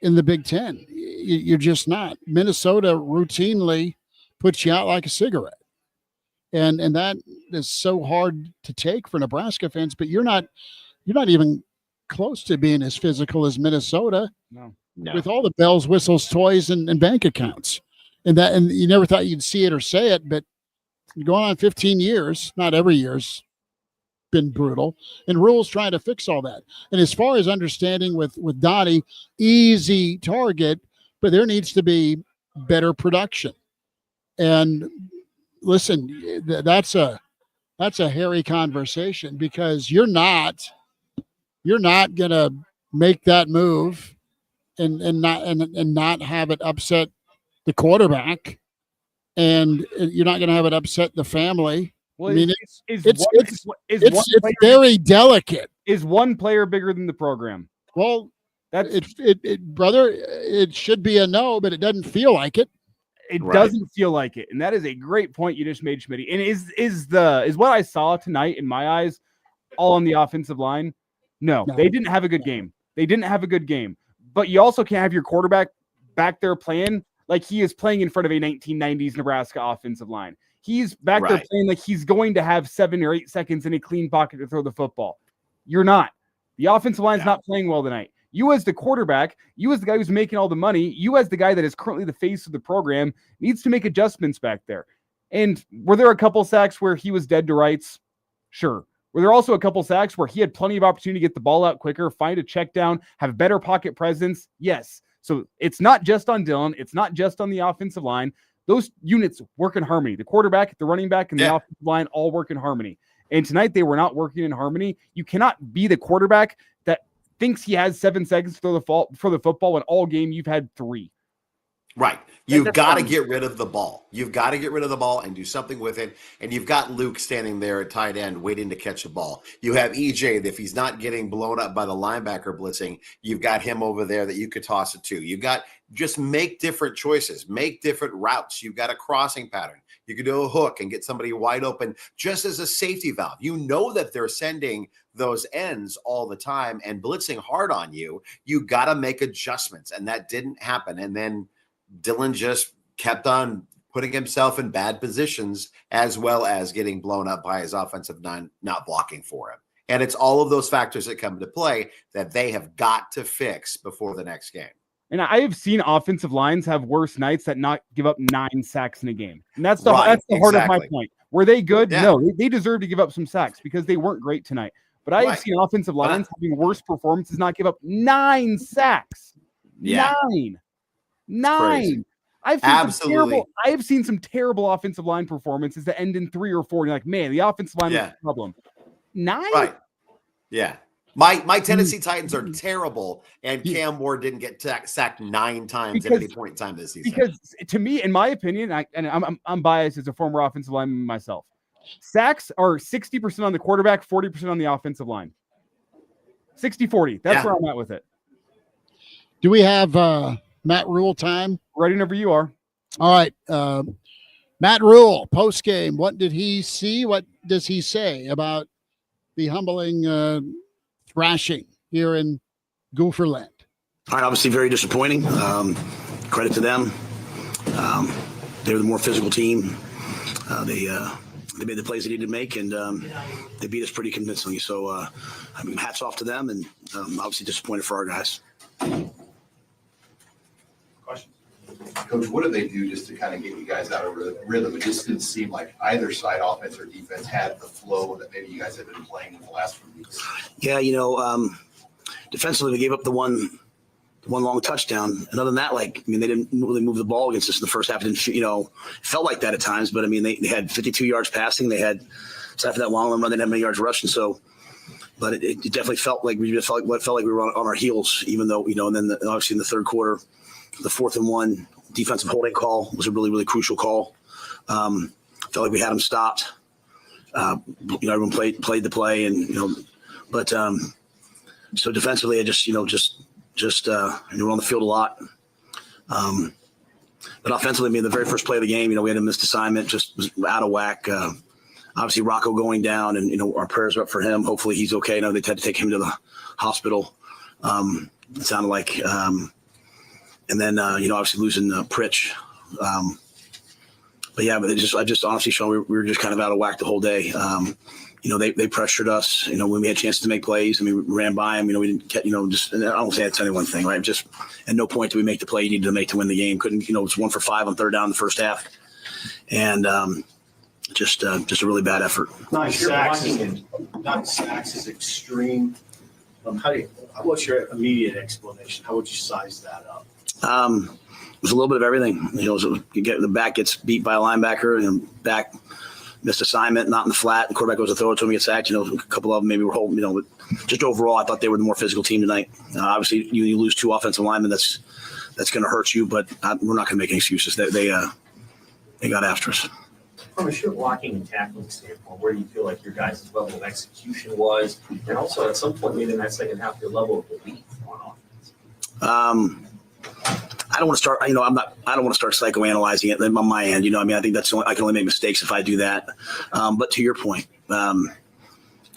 in the Big Ten. You're just not. Minnesota routinely puts you out like a cigarette. And that is so hard to take for Nebraska fans, but you're not even close to being as physical as Minnesota. No. With all the bells, whistles, toys, and bank accounts. and you never thought you'd see it or say it, but going on 15 years, not every year's been brutal, and Rule's trying to fix all that. And as far as understanding with Donnie, easy target, but there needs to be better production. And listen, that's a hairy conversation, because you're not gonna make that move and not have it upset the quarterback, and you're not gonna have it upset the family. Well, I mean, it's very delicate. Is one player bigger than the program? Well, brother, it should be a no, but it doesn't feel like it. It doesn't feel like it, and that is a great point you just made, Schmitty. And is what I saw tonight in my eyes all on the offensive line? No, they didn't have a good game. But you also can't have your quarterback back there playing like he is playing in front of a 1990s Nebraska offensive line. He's back there playing like he's going to have 7 or 8 seconds in a clean pocket to throw the football. You're not. The offensive line's not playing well tonight. You as the quarterback, you as the guy who's making all the money, you as the guy that is currently the face of the program needs to make adjustments back there. And were there a couple sacks where he was dead to rights? Sure. Were there also a couple sacks where he had plenty of opportunity to get the ball out quicker, find a check down, have better pocket presence? Yes. So it's not just on Dylan. It's not just on the offensive line. Those units work in harmony. The quarterback, the running back, and the offensive line all work in harmony. And tonight they were not working in harmony. You cannot be the quarterback that thinks he has 7 seconds to throw for the football when all game you've had 3. Right. You've got to get rid of the ball. You've got to get rid of the ball and do something with it. And you've got Luke standing there at tight end waiting to catch the ball. You have EJ that if he's not getting blown up by the linebacker blitzing, you've got him over there that you could toss it to. You've got just make different choices, make different routes. You've got a crossing pattern. You could do a hook and get somebody wide open just as a safety valve. You know that they're sending those ends all the time and blitzing hard on you. You got to make adjustments. And that didn't happen. And then Dylan just kept on putting himself in bad positions, as well as getting blown up by his offensive line not blocking for him. And it's all of those factors that come into play that they have got to fix before the next game. And I have seen offensive lines have worse nights that not give up 9 sacks in a game. And that's the heart of my point. Were they good? Yeah. No, they deserve to give up some sacks because they weren't great tonight. But I have seen offensive lines having worse performances not give up 9 sacks. Yeah. 9. I have seen some terrible offensive line performances that end in 3 or 4. And you're like, man, the offensive line was a problem. 9? Right. Yeah. My Tennessee Titans are terrible, and Cam Ward didn't get sacked 9 times at any point in time this season. Because to me, in my opinion, I'm biased as a former offensive lineman myself. Sacks are 60% on the quarterback, 40% on the offensive line. 60-40. That's where I'm at with it. Do we have Matt Rule time? Ready whenever you are. All right. Matt Rule, post game. What did he see? What does he say about the humbling thrashing here in Gooferland? All right, obviously very disappointing. Credit to them. They're the more physical team. They made the plays they needed to make, and they beat us pretty convincingly. So, hats off to them, and obviously disappointed for our guys. Coach, what did they do just to kind of get you guys out of rhythm? It just didn't seem like either side, offense or defense, had the flow that maybe you guys have been playing in the last few weeks. Yeah, defensively we gave up the one long touchdown. And other than that, they didn't really move the ball against us in the first half. It didn't, felt like that at times. But they had 52 yards passing. They had, aside from that long run, they didn't have many yards rushing. So, but it definitely felt like we were on our heels, even though and then obviously in the third quarter, the 4th and 1 defensive holding call was a really, really crucial call. Felt like we had them stopped. Everyone played the play, and but so defensively, I just we're on the field a lot. But offensively, the very first play of the game, we had a missed assignment, just was out of whack. Obviously, Rocco going down, and our prayers are up for him. Hopefully, he's okay. They had to take him to the hospital. It sounded like. And then, obviously losing Pritch. But I just honestly, Sean, we were just kind of out of whack the whole day. they pressured us, when we had chances to make plays. I mean, we ran by them, we didn't get, just, and I don't say that's any one thing, right? Just at no point did we make the play you needed to make to win the game. Couldn't, it was 1 for 5 on third down in the first half. And just a really bad effort. 9 sacks is extreme. What's your immediate explanation? How would you size that up? It was a little bit of everything. The back gets beat by a linebacker, and back missed assignment, not in the flat. The quarterback goes to throw it to him, gets sacked. A couple of them maybe were holding. But just overall, I thought they were the more physical team tonight. Obviously, you lose 2 offensive linemen. That's going to hurt you, but we're not going to make any excuses. They got after us. From a sheer blocking and tackling standpoint, where do you feel like your guys' level of execution was, and also at some point maybe in that second half, your level of belief on offense? I don't want to start. I don't want to start psychoanalyzing it on my end. I think I can only make mistakes if I do that. But to your point, at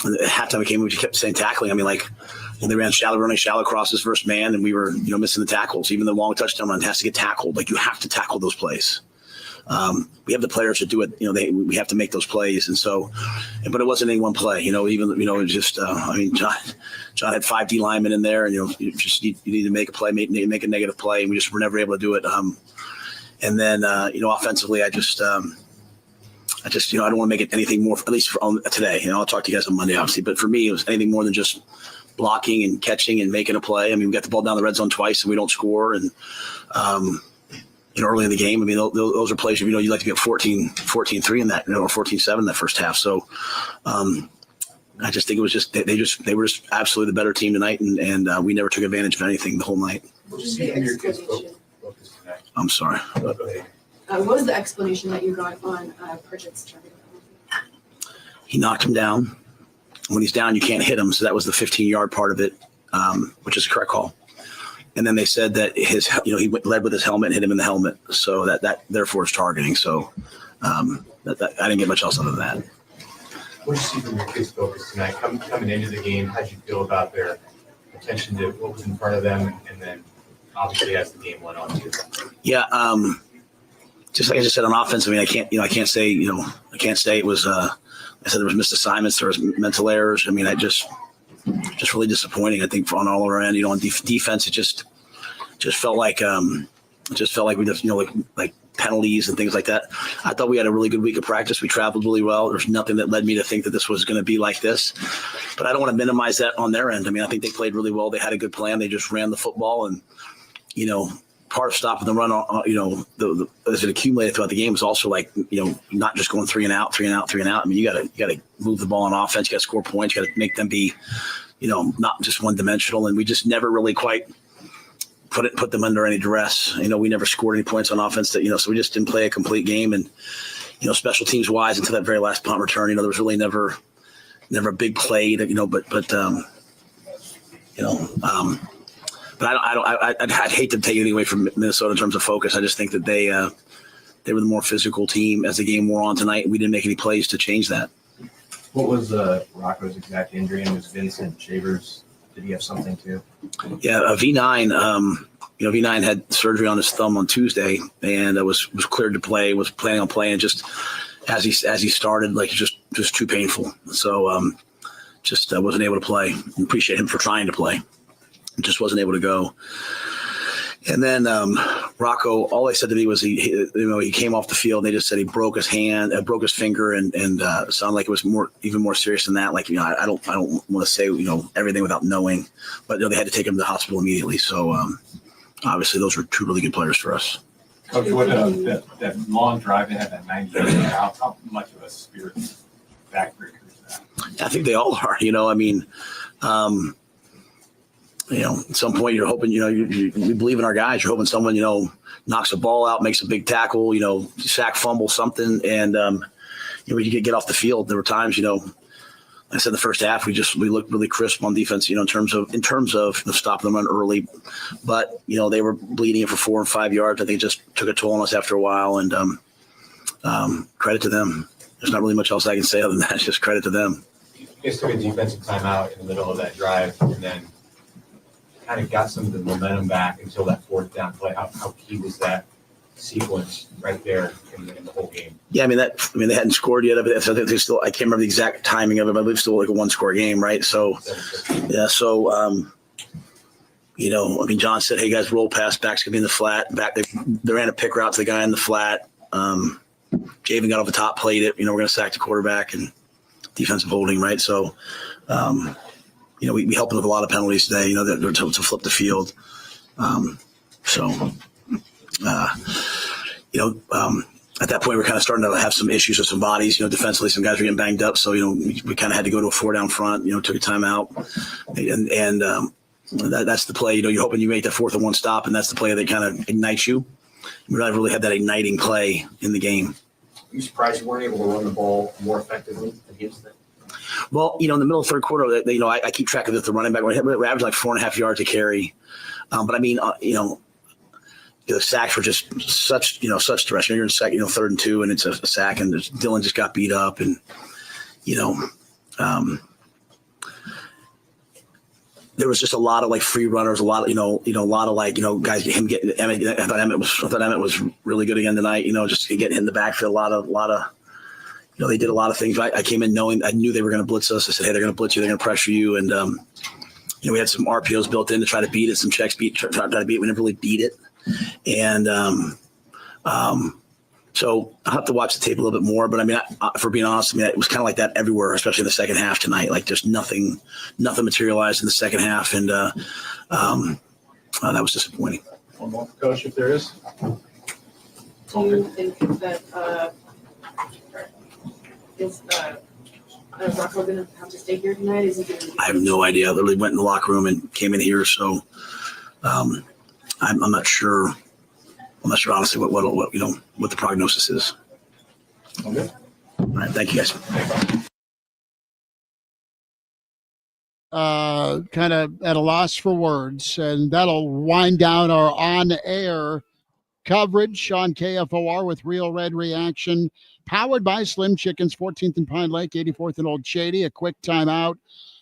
halftime game, we just kept saying tackling. They ran running shallow crosses versus man, and we were missing the tackles. Even the long touchdown run has to get tackled. You have to tackle those plays. We have the players to do it. We have to make those plays, and so. But it wasn't any one play. It just. John had 5 D linemen in there, and you need to make a play, make a negative play, and we just were never able to do it. And then offensively, I don't want to make it anything more. At least for today, I'll talk to you guys on Monday, obviously. But for me, it was anything more than just blocking and catching and making a play. We got the ball down the red zone twice, and we don't score, and. Early in the game, those are plays. You like to get 14-3 in that, or 14-7 in that first half. So, I just think it was just they were just absolutely the better team tonight, and we never took advantage of anything the whole night. I'm sorry. What was the explanation that you got on Pritchett's target? He knocked him down. When he's down, you can't hit him, so that was the 15-yard part of it, which is a correct call. And then they said that he led with his helmet and hit him in the helmet. So that therefore is targeting. So I didn't get much else other than that. What did you see from your kids' focus tonight? Coming into the game, how did you feel about their attention to what was in front of them, and then obviously as the game went on too? Yeah, just like I just said on offense. I can't say it was. I said there was missed assignments, there was mental errors. I just really disappointing. I think on all our end, on defense, it just felt like we just like penalties and things like that. I thought we had a really good week of practice. We traveled really well. There's nothing that led me to think that this was going to be like this, but I don't want to minimize that on their end. I think they played really well. They had a good plan. They just ran the football, and part of stopping the run, as it accumulated throughout the game was also not just going 3 and out. You got to move the ball on offense. You got to score points. You got to make them be, not just one dimensional. And we just never really quite put them under any duress. We never scored any points on offense so we just didn't play a complete game. And, special teams wise until that very last punt return, there was really never a big play but I'd hate to take anything away from Minnesota in terms of focus. I just think that they were the more physical team as the game wore on tonight. We didn't make any plays to change that. What was Rocco's exact injury? And was Vincent Shavers, did he have something too? Yeah, V9. V9 had surgery on his thumb on Tuesday, and was cleared to play. Was planning on playing. Just as he started, just too painful. So wasn't able to play. Appreciate him for trying to play. Just wasn't able to go. And then Rocco, all they said to me was he came off the field. And they just said he broke his hand, broke his finger, and sounded like it was even more serious than that. I don't want to say everything without knowing, but they had to take him to the hospital immediately. So obviously those were 2 really good players for us. Coach, what that long drive they had, that 90 minutes, how much of a spirit backbreaker is that? I think they all are. At some point you're hoping, you believe in our guys. You're hoping someone, knocks a ball out, makes a big tackle, sack, fumble, something. And, when you get off the field, there were times, I said the first half, we looked really crisp on defense, in terms of stopping them run early, but, they were bleeding it for 4 and 5 yards. I think it just took a toll on us after a while, and credit to them. There's not really much else I can say other than that. It's just credit to them. You guys took a defensive timeout in the middle of that drive, and then kind of got some of the momentum back until that 4th down play. How key was that sequence right there in the whole game. Yeah, I mean they hadn't scored yet. So I think they still. I can't remember the exact timing of it, but I believe it's still like a 1-score game, right? So, yeah. So, John said, "Hey guys, roll pass. Back's gonna be in the flat. Back. They ran a pick route to the guy in the flat. Javen got off the top, played it. We're gonna sack the quarterback and defensive holding, right? So, we helped with a lot of penalties today. To flip the field. At that point, we're kind of starting to have some issues with some bodies. Defensively, some guys were getting banged up. So, we kind of had to go to a 4-down front, took a timeout. And that's the play. You're hoping you make that 4th and 1 stop, and that's the play that kind of ignites you. We really had that igniting play in the game. Are you surprised you weren't able to run the ball more effectively against them? Well, in the middle of the third quarter, I keep track of the running back. We averaged like 4.5 yards a carry. But I mean, the sacks were just such direction. You're in 3rd and 2, and it's a sack, and Dylan just got beat up, and there was just a lot of like free runners, a lot of guys. Him getting Emmett. I thought Emmett was really good again tonight. Just getting hit in the backfield. A lot of. They did a lot of things. I came in knowing I knew they were going to blitz us. I said, hey, they're going to blitz you. They're going to pressure you, and we had some RPOs built in to try to beat it. Some checks try to beat it. We never really beat it. And so I'll have to watch the tape a little bit more. But I mean, for being honest, it was kind of like that everywhere, especially in the second half tonight. Like just nothing materialized in the second half, and that was disappointing. One more, Coach, if there is. Do you think that is Rocco going to have to stay here tonight? Is he going to? I have no idea. I literally went in the locker room and came in here, so I'm not sure. I'm not sure honestly what the prognosis is. Okay. All right, thank you guys. Kind of at a loss for words, and that'll wind down our on-air coverage on KFOR with Real Red Reaction, powered by Slim Chickens, 14th and Pine Lake, 84th and Old Shady. A quick timeout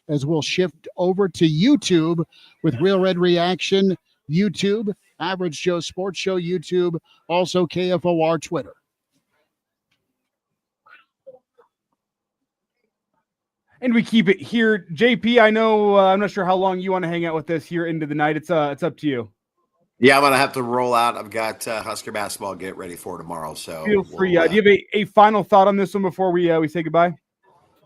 as we'll shift over to YouTube with Real Red Reaction, YouTube, Average Joe Sports Show, YouTube, also KFOR Twitter. And we keep it here. JP, I know I'm not sure how long you want to hang out with us here into the night. It's up to you. Yeah, I'm going to have to roll out. I've got Husker basketball get ready for tomorrow. So feel free. Do you have a final thought on this one before we say goodbye?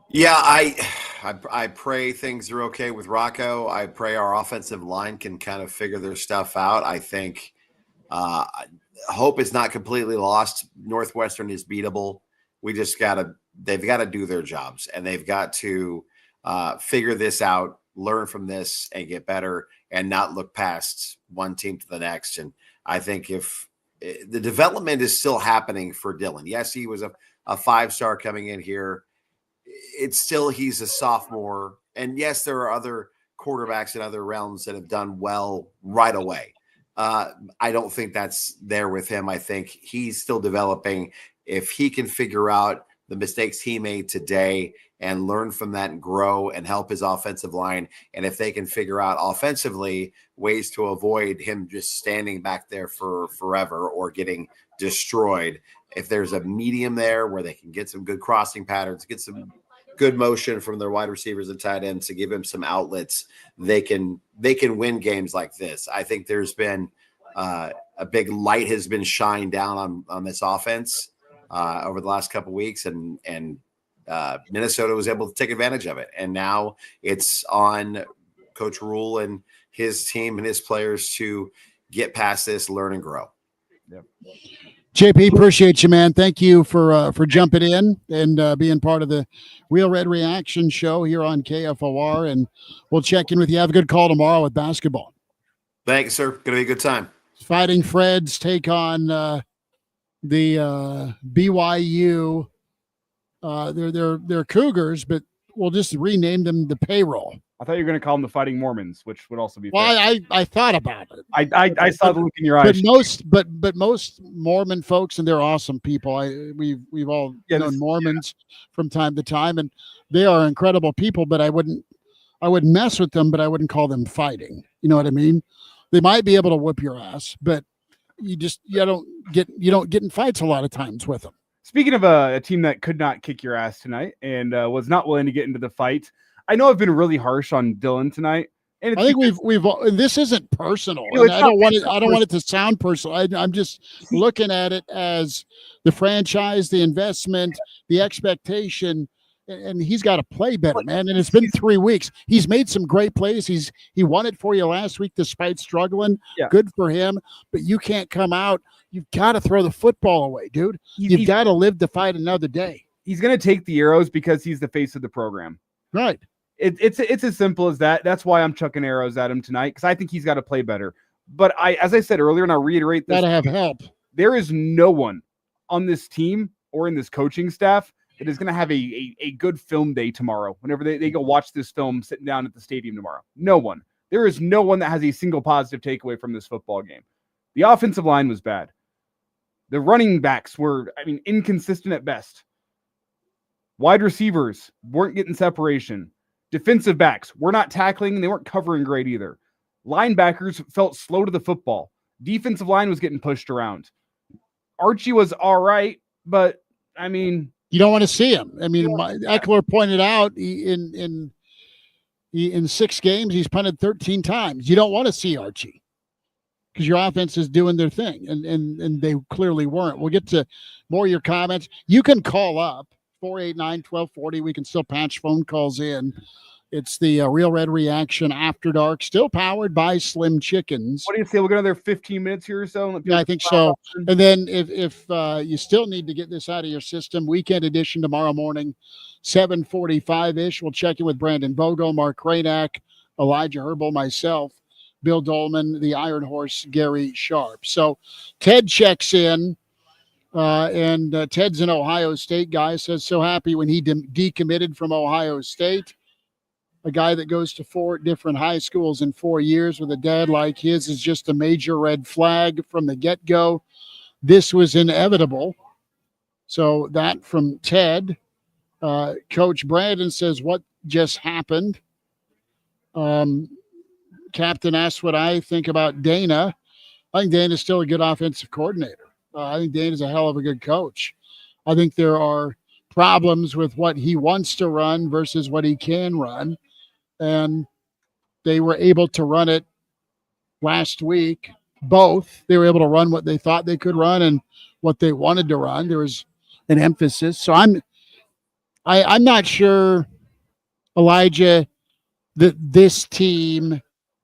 Yeah, I pray things are okay with Rocco. I pray our offensive line can kind of figure their stuff out. I think hope is not completely lost. Northwestern is beatable. We just they've got to do their jobs, and they've got to figure this out, learn from this, and get better, and not look past one team to the next. And I think if the development is still happening for Dylan, yes, he was a 5-star coming in here. It's still, he's a sophomore. And yes, there are other quarterbacks in other realms that have done well right away. I don't think that's there with him. I think he's still developing. If he can figure out the mistakes he made today and learn from that and grow and help his offensive line, and if they can figure out offensively ways to avoid him just standing back there for forever or getting destroyed, if there's a medium there where they can get some good crossing patterns, get some good motion from their wide receivers and tight ends to give him some outlets, they can win games like this. I think there's been a big light has been shined down on this offense over the last couple of weeks, and Minnesota was able to take advantage of it. And now it's on Coach Rule and his team and his players to get past this, learn and grow. Yep. JP, appreciate you, man. Thank you for jumping in and being part of the Real Red Reaction show here on KFOR. And we'll check in with you. Have a good call tomorrow with basketball. Thanks, sir. Going to be a good time. Fighting Freds take on the BYU. They're Cougars, but we'll just rename them the Payroll. I thought you were going to call them the Fighting Mormons, which would also be fair. Well, I thought about it. I saw the look in your eyes. But most Mormon folks, and they're awesome people. We've all known Mormons from time to time, and they are incredible people. But I wouldn't mess with them, but I wouldn't call them fighting. You know what I mean? They might be able to whoop your ass, but you don't get in fights a lot of times with them. Speaking of a team that could not kick your ass tonight and was not willing to get into the fight, I know I've been really harsh on Dylan tonight. And I think we've this isn't personal. You know, And I don't want it to sound personal. I'm just looking at it as the franchise, the investment, the expectation, and he's got to play better, man. And it's been 3 weeks. He's made some great plays. He won it for you last week despite struggling. Yeah. Good for him. But you can't come out. You've got to throw the football away, dude. You've got to live to fight another day. He's going to take the arrows because he's the face of the program. Right. It's as simple as that. That's why I'm chucking arrows at him tonight, because I think he's got to play better. But as I said earlier, and I'll reiterate this, got to have help. There is no one on this team or in this coaching staff that is going to have a good film day tomorrow whenever they go watch this film sitting down at the stadium tomorrow. No one. There is no one that has a single positive takeaway from this football game. The offensive line was bad. The running backs were, inconsistent at best. Wide receivers weren't getting separation. Defensive backs were not tackling, and they weren't covering great either. Linebackers felt slow to the football. Defensive line was getting pushed around. Archie was all right, but, you don't want to see him. Eckler pointed out in 6 games, he's punted 13 times. You don't want to see Archie because your offense is doing their thing, and they clearly weren't. We'll get to more of your comments. You can call up 489-1240. We can still patch phone calls in. It's the Real Red Reaction After Dark, still powered by Slim Chickens. What do you say? We'll get another 15 minutes here or so? Yeah, I think so. And then if you still need to get this out of your system, weekend edition tomorrow morning, 7:45-ish. We'll check in with Brandon Bogo, Mark Ranak, Elijah Herbal, myself, Bill Dolman, the Iron Horse, Gary Sharp. So Ted checks in. And Ted's an Ohio State guy, says so happy when he decommitted from Ohio State. A guy that goes to 4 different high schools in 4 years with a dad like his is just a major red flag from the get-go. This was inevitable. So that from Ted. Coach Brandon says, what just happened? Captain asks what I think about Dana. I think Dana's still a good offensive coordinator. I think Dana's a hell of a good coach. I think there are problems with what he wants to run versus what he can run. And they were able to run it last week. Both. They were able to run what they thought they could run and what they wanted to run. There was an emphasis. So I'm not sure, Elijah, that this team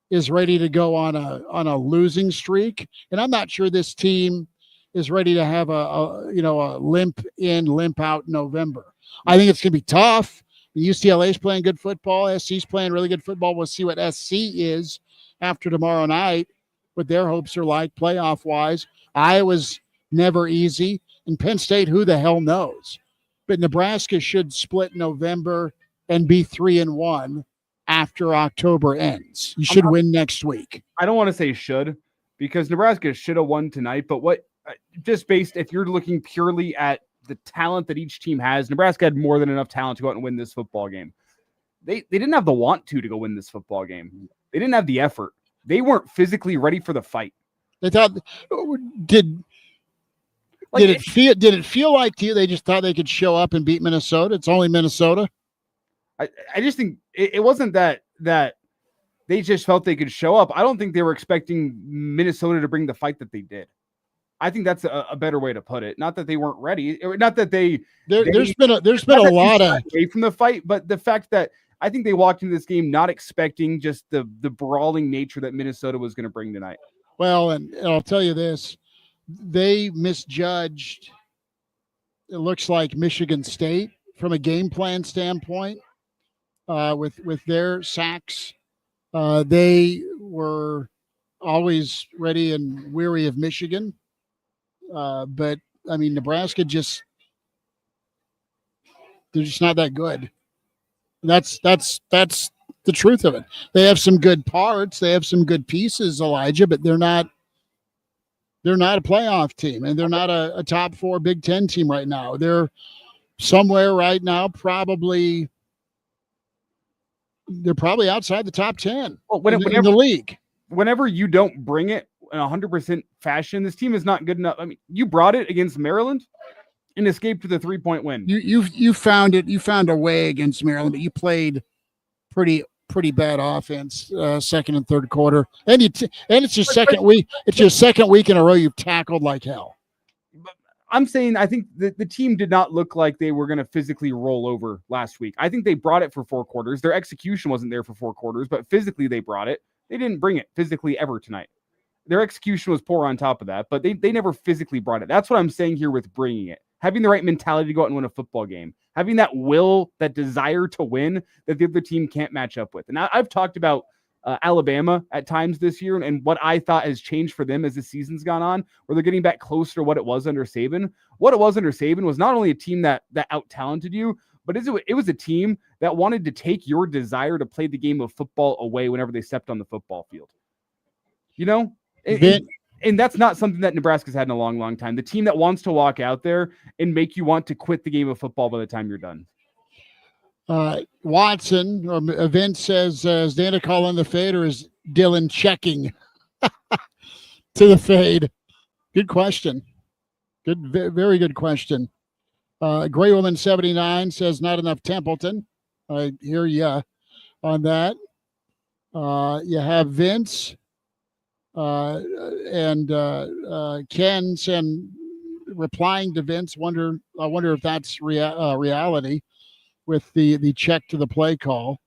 is ready to go on a losing streak. And I'm not sure this team is ready to have a limp in, limp out November. I think it's going to be tough. UCLA's playing good football. SC's playing really good football. We'll see what SC is after tomorrow night, what their hopes are like playoff-wise. Iowa's never easy. And Penn State, who the hell knows? But Nebraska should split November and be 3-1 after October ends. You should win next week. I don't want to say should, because Nebraska should have won tonight, but just based, if you're looking purely at the talent that each team has, Nebraska had more than enough talent to go out and win this football game. They didn't have the want to go win this football game. They didn't have the effort. They weren't physically ready for the fight. They thought, did it feel like to you they just thought they could show up and beat Minnesota? It's only Minnesota. I just think it wasn't that they just felt they could show up. I don't think they were expecting Minnesota to bring the fight that they did. I think that's a better way to put it. Not that they weren't ready, or not that there's been a lot of away from the fight, but the fact that I think they walked into this game not expecting just the brawling nature that Minnesota was going to bring tonight. Well, and I'll tell you this, they misjudged, it looks like, Michigan State from a game plan standpoint with their sacks. They were always ready and weary of Michigan. But Nebraska they're just not that good. That's the truth of it. They have some good parts. They have some good pieces, Elijah, but they're not a playoff team, and they're not a top 4 Big Ten team right now. They're somewhere right now, they're probably outside the top 10 in the league. Whenever you don't bring it, in 100% fashion, this team is not good enough. I mean, you brought it against Maryland and escaped with a 3-point win. You found it. You found a way against Maryland, but you played pretty bad offense second and third quarter, and it's your second week. It's your second week in a row you've tackled like hell. I'm saying I think the team did not look like they were going to physically roll over last week. I think they brought it for 4 quarters. Their execution wasn't there for 4 quarters, but physically they brought it. They didn't bring it physically ever tonight. Their execution was poor on top of that, but they never physically brought it. That's what I'm saying here with bringing it. Having the right mentality to go out and win a football game. Having that will, that desire to win that the other team can't match up with. And I've talked about Alabama at times this year and what I thought has changed for them as the season's gone on, where they're getting back closer to what it was under Saban. What it was under Saban was not only a team that out-talented you, but it was a team that wanted to take your desire to play the game of football away whenever they stepped on the football field. You know? And that's not something that Nebraska's had in a long, long time. The team that wants to walk out there and make you want to quit the game of football by the time you're done. Watson or Vince says, is Dana calling the fade or is Dylan checking to the fade? Good question. Very good question. Gray Woman 79 says not enough Templeton. I hear you on that. You have Vince and Ken replying to Vince. I wonder if that's reality. With the check to the play call.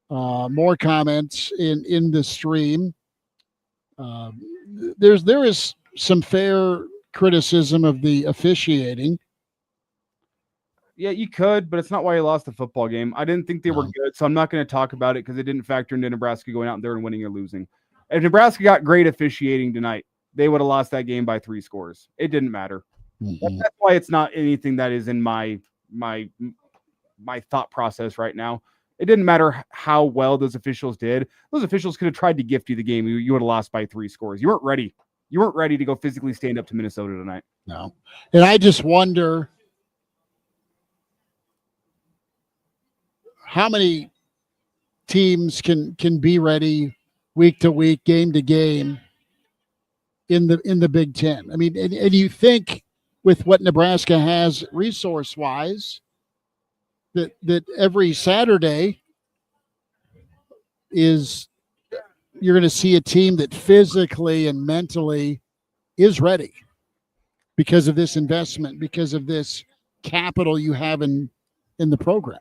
More comments in the stream. There is some fair criticism of the officiating. Yeah, you could, but it's not why you lost the football game. I didn't think they were good, so I'm not going to talk about it because it didn't factor into Nebraska going out there and winning or losing. If Nebraska got great officiating tonight, they would have lost that game by 3 scores. It didn't matter. Mm-hmm. That's why it's not anything that is in my thought process right now. It didn't matter how well those officials did. Those officials could have tried to gift you the game. You would have lost by 3 scores. You weren't ready. You weren't ready to go physically stand up to Minnesota tonight. No. And I just wonder how many teams can be ready week to week, game to game in the Big Ten. I mean, and you think with what Nebraska has resource-wise, that every Saturday you're going to see a team that physically and mentally is ready because of this investment, because of this capital you have in the program.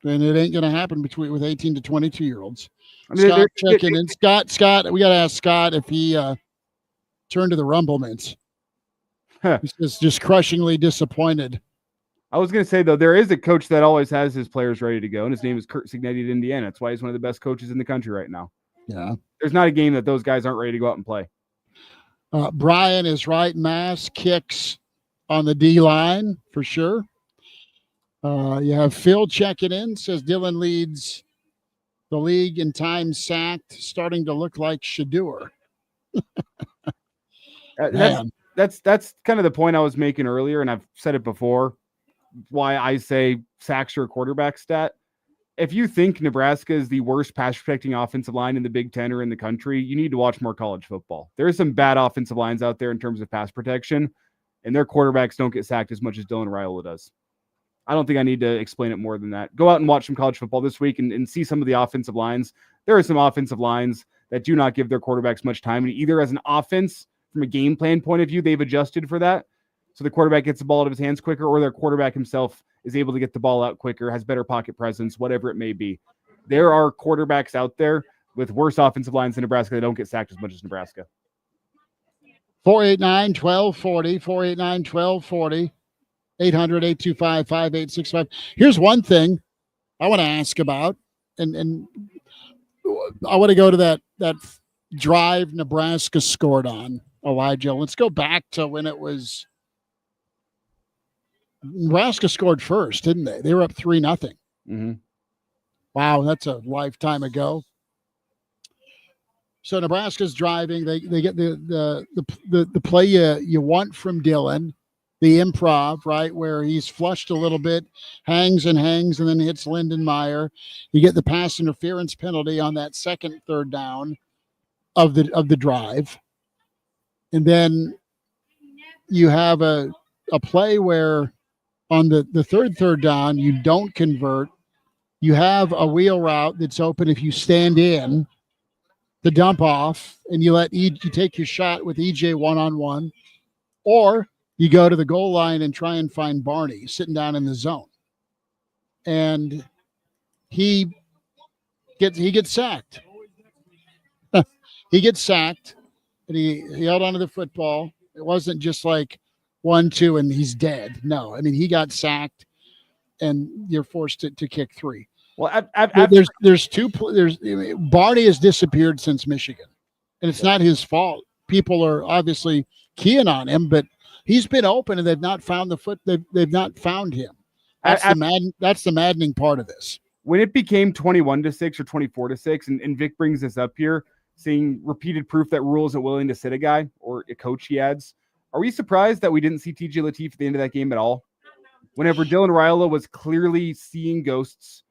And it ain't going to happen with 18 to 22-year-olds. Scott checking in. Scott, we got to ask Scott if he turned to the Rumble Mints. He's just crushingly disappointed. I was going to say, though, there is a coach that always has his players ready to go, and his name is Curt Cignetti at Indiana. That's why he's one of the best coaches in the country right now. Yeah. There's not a game that those guys aren't ready to go out and play. Brian is right. Mass kicks on the D-line for sure. You have Phil checking in, says Dylan leads the league in time sacked, starting to look like Shador. That's kind of the point I was making earlier, and I've said it before, why I say sacks are a quarterback stat. If you think Nebraska is the worst pass protecting offensive line in the Big Ten or in the country, you need to watch more college football. There are some bad offensive lines out there in terms of pass protection, and their quarterbacks don't get sacked as much as Dylan Raiola does. I don't think I need to explain it more than that. Go out and watch some college football this week and see some of the offensive lines. There are some offensive lines that do not give their quarterbacks much time. And either as an offense, from a game plan point of view, they've adjusted for that. So the quarterback gets the ball out of his hands quicker, or their quarterback himself is able to get the ball out quicker, has better pocket presence, whatever it may be. There are quarterbacks out there with worse offensive lines than Nebraska that don't get sacked as much as Nebraska. 489-1240, 489-1240, 800-825-5865. Here's one thing I want to ask about, and I want to go to that drive Nebraska scored on, Elijah. Let's go back to when it was Nebraska scored first, didn't they? They were up 3-0. Mm-hmm. Wow, that's a lifetime ago. So Nebraska's driving. They get the play you want from Dylan, the improv, right, where he's flushed a little bit, hangs, and then hits Lindenmeyer. You get the pass interference penalty on that second third down. of the drive, and then you have a play where on the third down you don't convert. You have a wheel route that's open if you stand in the dump off, and you you take your shot with EJ one-on-one, or you go to the goal line and try and find Barney sitting down in the zone, and he gets sacked. He gets sacked, and he held onto the football. It wasn't just like 1-2 and he's dead. No, I mean, he got sacked, and you're forced to kick 3. Well, there's Barney has disappeared since Michigan, and it's not his fault. People are obviously keying on him, but he's been open, and they've not found they've not found him. That's the maddening part of this. When it became 21-6 or 24-6, and Vic brings this up here, seeing repeated proof that Rule isn't willing to sit a guy or a coach he adds, are we surprised that we didn't see TJ Lateef at the end of that game at all? Whenever Dylan Raiola was clearly seeing ghosts,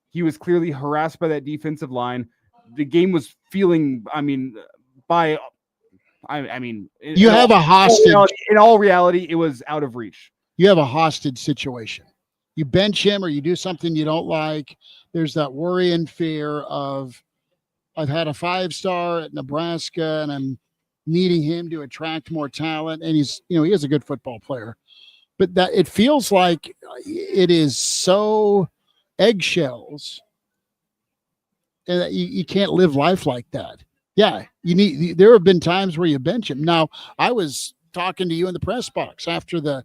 he was clearly harassed by that defensive line. The game was feeling, you have a hostage. In all reality, it was out of reach. You have a hostage situation. You bench him or you do something you don't like. There's that worry and fear of, I've had a 5-star at Nebraska and I'm needing him to attract more talent. And he is a good football player, but that it feels like it is so eggshells, and that you can't live life like that. Yeah. There have been times where you bench him. Now, I was talking to you in the press box after the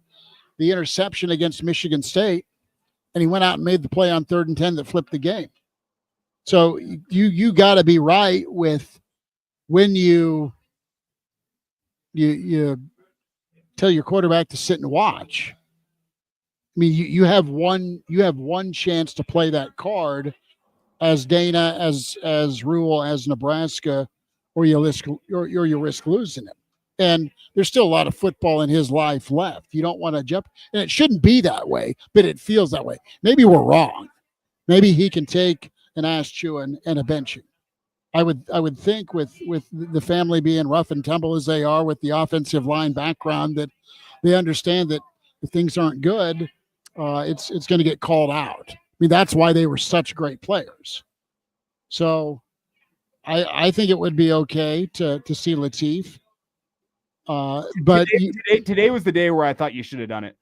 interception against Michigan State, and he went out and made the play on 3rd and 10 that flipped the game. So you got to be right with when you tell your quarterback to sit and watch. I mean, you have one chance to play that card as Dana, as Rule, as Nebraska, or you risk losing it. And there's still a lot of football in his life left. You don't want to jump, and it shouldn't be that way, but it feels that way. Maybe we're wrong. Maybe he can take an ass chewing and a benching. I would think with the family being rough and tumble as they are, with the offensive line background, that they understand that if things aren't good, it's going to get called out. I mean, that's why they were such great players. So I think it would be okay to see Lateef. But today was the day where I thought you should have done it.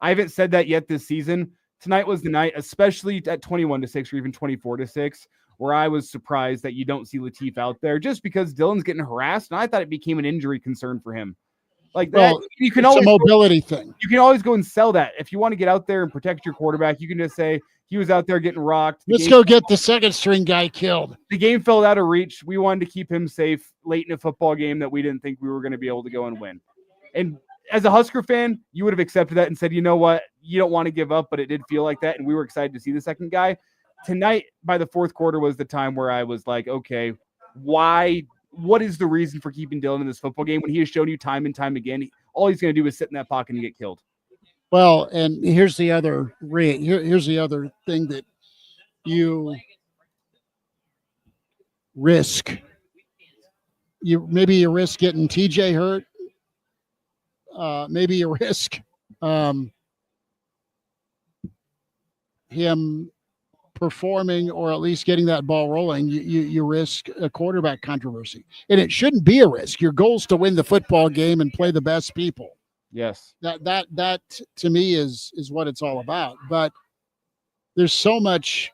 I haven't said that yet this season. Tonight was the night, especially at 21-6 or even 24-6, where I was surprised that you don't see Lateef out there, just because Dylan's getting harassed, and I thought it became an injury concern for him. Like that, well, you can always a mobility thing. You can always go and sell that. If you want to get out there and protect your quarterback, you can just say he was out there getting rocked. Let's go get the second string guy killed. The game fell out of reach. We wanted to keep him safe late in a football game that we didn't think we were going to be able to go and win. And as a Husker fan, you would have accepted that and said, you know what, you don't want to give up, but it did feel like that, and we were excited to see the second guy. Tonight, by the fourth quarter, was the time where I was like, okay, what is the reason for keeping Dylan in this football game when he has shown you time and time again, all he's going to do is sit in that pocket and get killed? Well, and here's the other thing that you risk. Maybe you risk getting TJ hurt. Maybe you risk him performing, or at least getting that ball rolling. You risk a quarterback controversy, and it shouldn't be a risk. Your goal is to win the football game and play the best people. Yes, that to me is what it's all about. But there's so much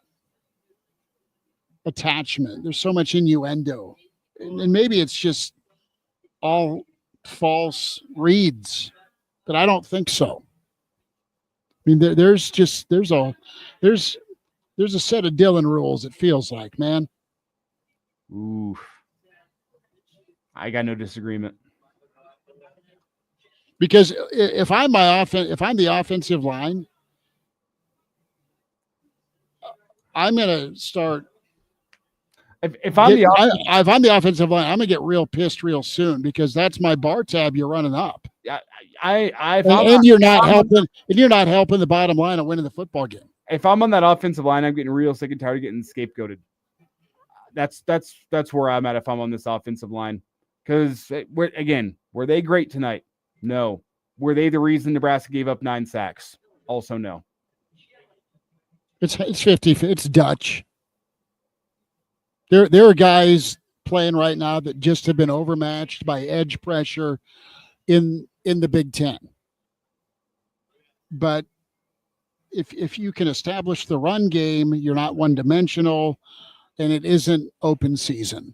attachment. There's so much innuendo, and maybe it's just all false reads, but I don't think so. I mean, there's a set of Dylan rules. It feels like, man. Ooh, I got no disagreement. Because if I'm the offensive line, I'm gonna start. If I'm the offensive line, I'm gonna get real pissed real soon, because that's my bar tab you're running up. You're not helping the bottom line of winning the football game. If I'm on that offensive line, I'm getting real sick and tired of getting scapegoated. That's where I'm at if I'm on this offensive line. Because, were they great tonight? No. Were they the reason Nebraska gave up 9 sacks? Also no. It's 50. It's Dutch. There are guys playing right now that just have been overmatched by edge pressure in the Big Ten. But if you can establish the run game, you're not one-dimensional, and it isn't open season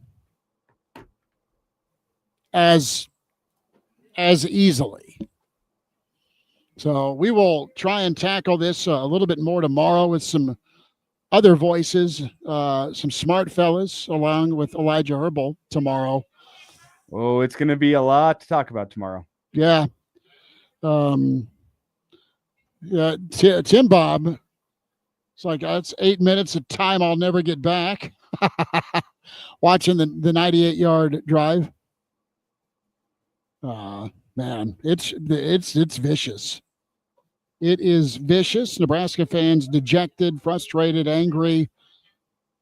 as easily. So we will try and tackle this a little bit more tomorrow with some other voices, some smart fellas, along with Elijah Herbal tomorrow. Oh, it's going to be a lot to talk about tomorrow. Yeah. Tim Bob. It's like, that's 8 minutes of time I'll never get back. Watching the 98-yard drive. Man, it's vicious. It is vicious. Nebraska fans dejected, frustrated, angry,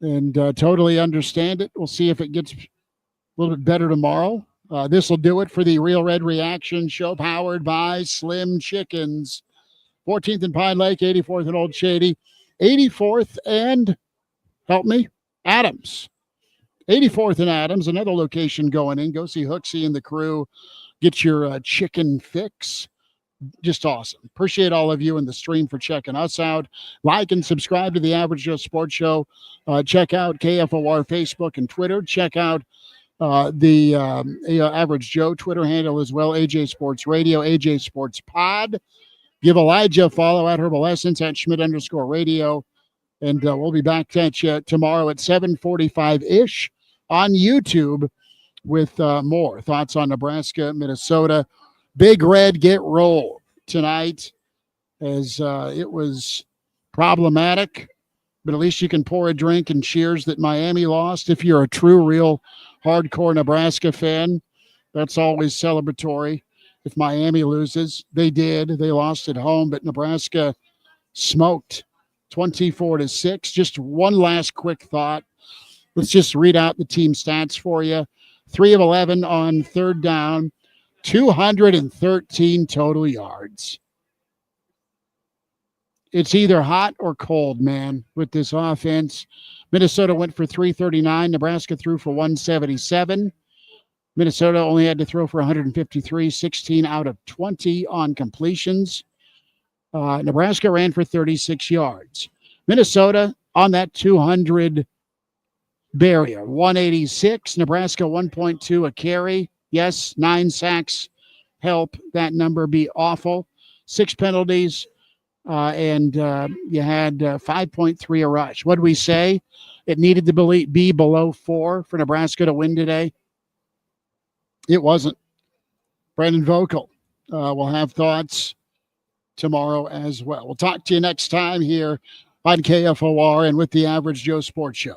and totally understand it. We'll see if it gets a little bit better tomorrow. This will do it for the Real Red Reaction Show, powered by Slim Chickens. 14th and Pine Lake, 84th and Old Shady, 84th and, help me, Adams. 84th and Adams, another location going in. Go see Hooksy and the crew. Get your chicken fix. Just awesome. Appreciate all of you in the stream for checking us out. Like and subscribe to the Average Joe Sports Show. Check out KFOR Facebook and Twitter. Check out the Average Joe Twitter handle as well, AJ Sports Radio, AJ Sports Pod. Give Elijah a follow at Herbal Essence at Schmidt_radio. And we'll be back at you tomorrow at 7:45-ish on YouTube with more thoughts on Nebraska, Minnesota. Big Red get rolled tonight, as it was problematic, but at least you can pour a drink and cheers that Miami lost. If you're a true, real, hardcore Nebraska fan, that's always celebratory. If Miami loses, they did. They lost at home, but Nebraska smoked 24-6. Just one last quick thought. Let's just read out the team stats for you. 3 of 11 on third down. 213 total yards. It's either hot or cold, man, with this offense. Minnesota went for 339. Nebraska threw for 177. Minnesota only had to throw for 153, 16 out of 20 on completions. Nebraska ran for 36 yards. Minnesota on that 200 barrier, 186. Nebraska 1.2 a carry. Yes, 9 sacks help that number be awful. 6 penalties, and you had 5.3 a rush. What did we say? It needed to be below 4 for Nebraska to win today. It wasn't. Brandon Vocal will have thoughts tomorrow as well. We'll talk to you next time here on KFOR and with the Average Joe Sports Show.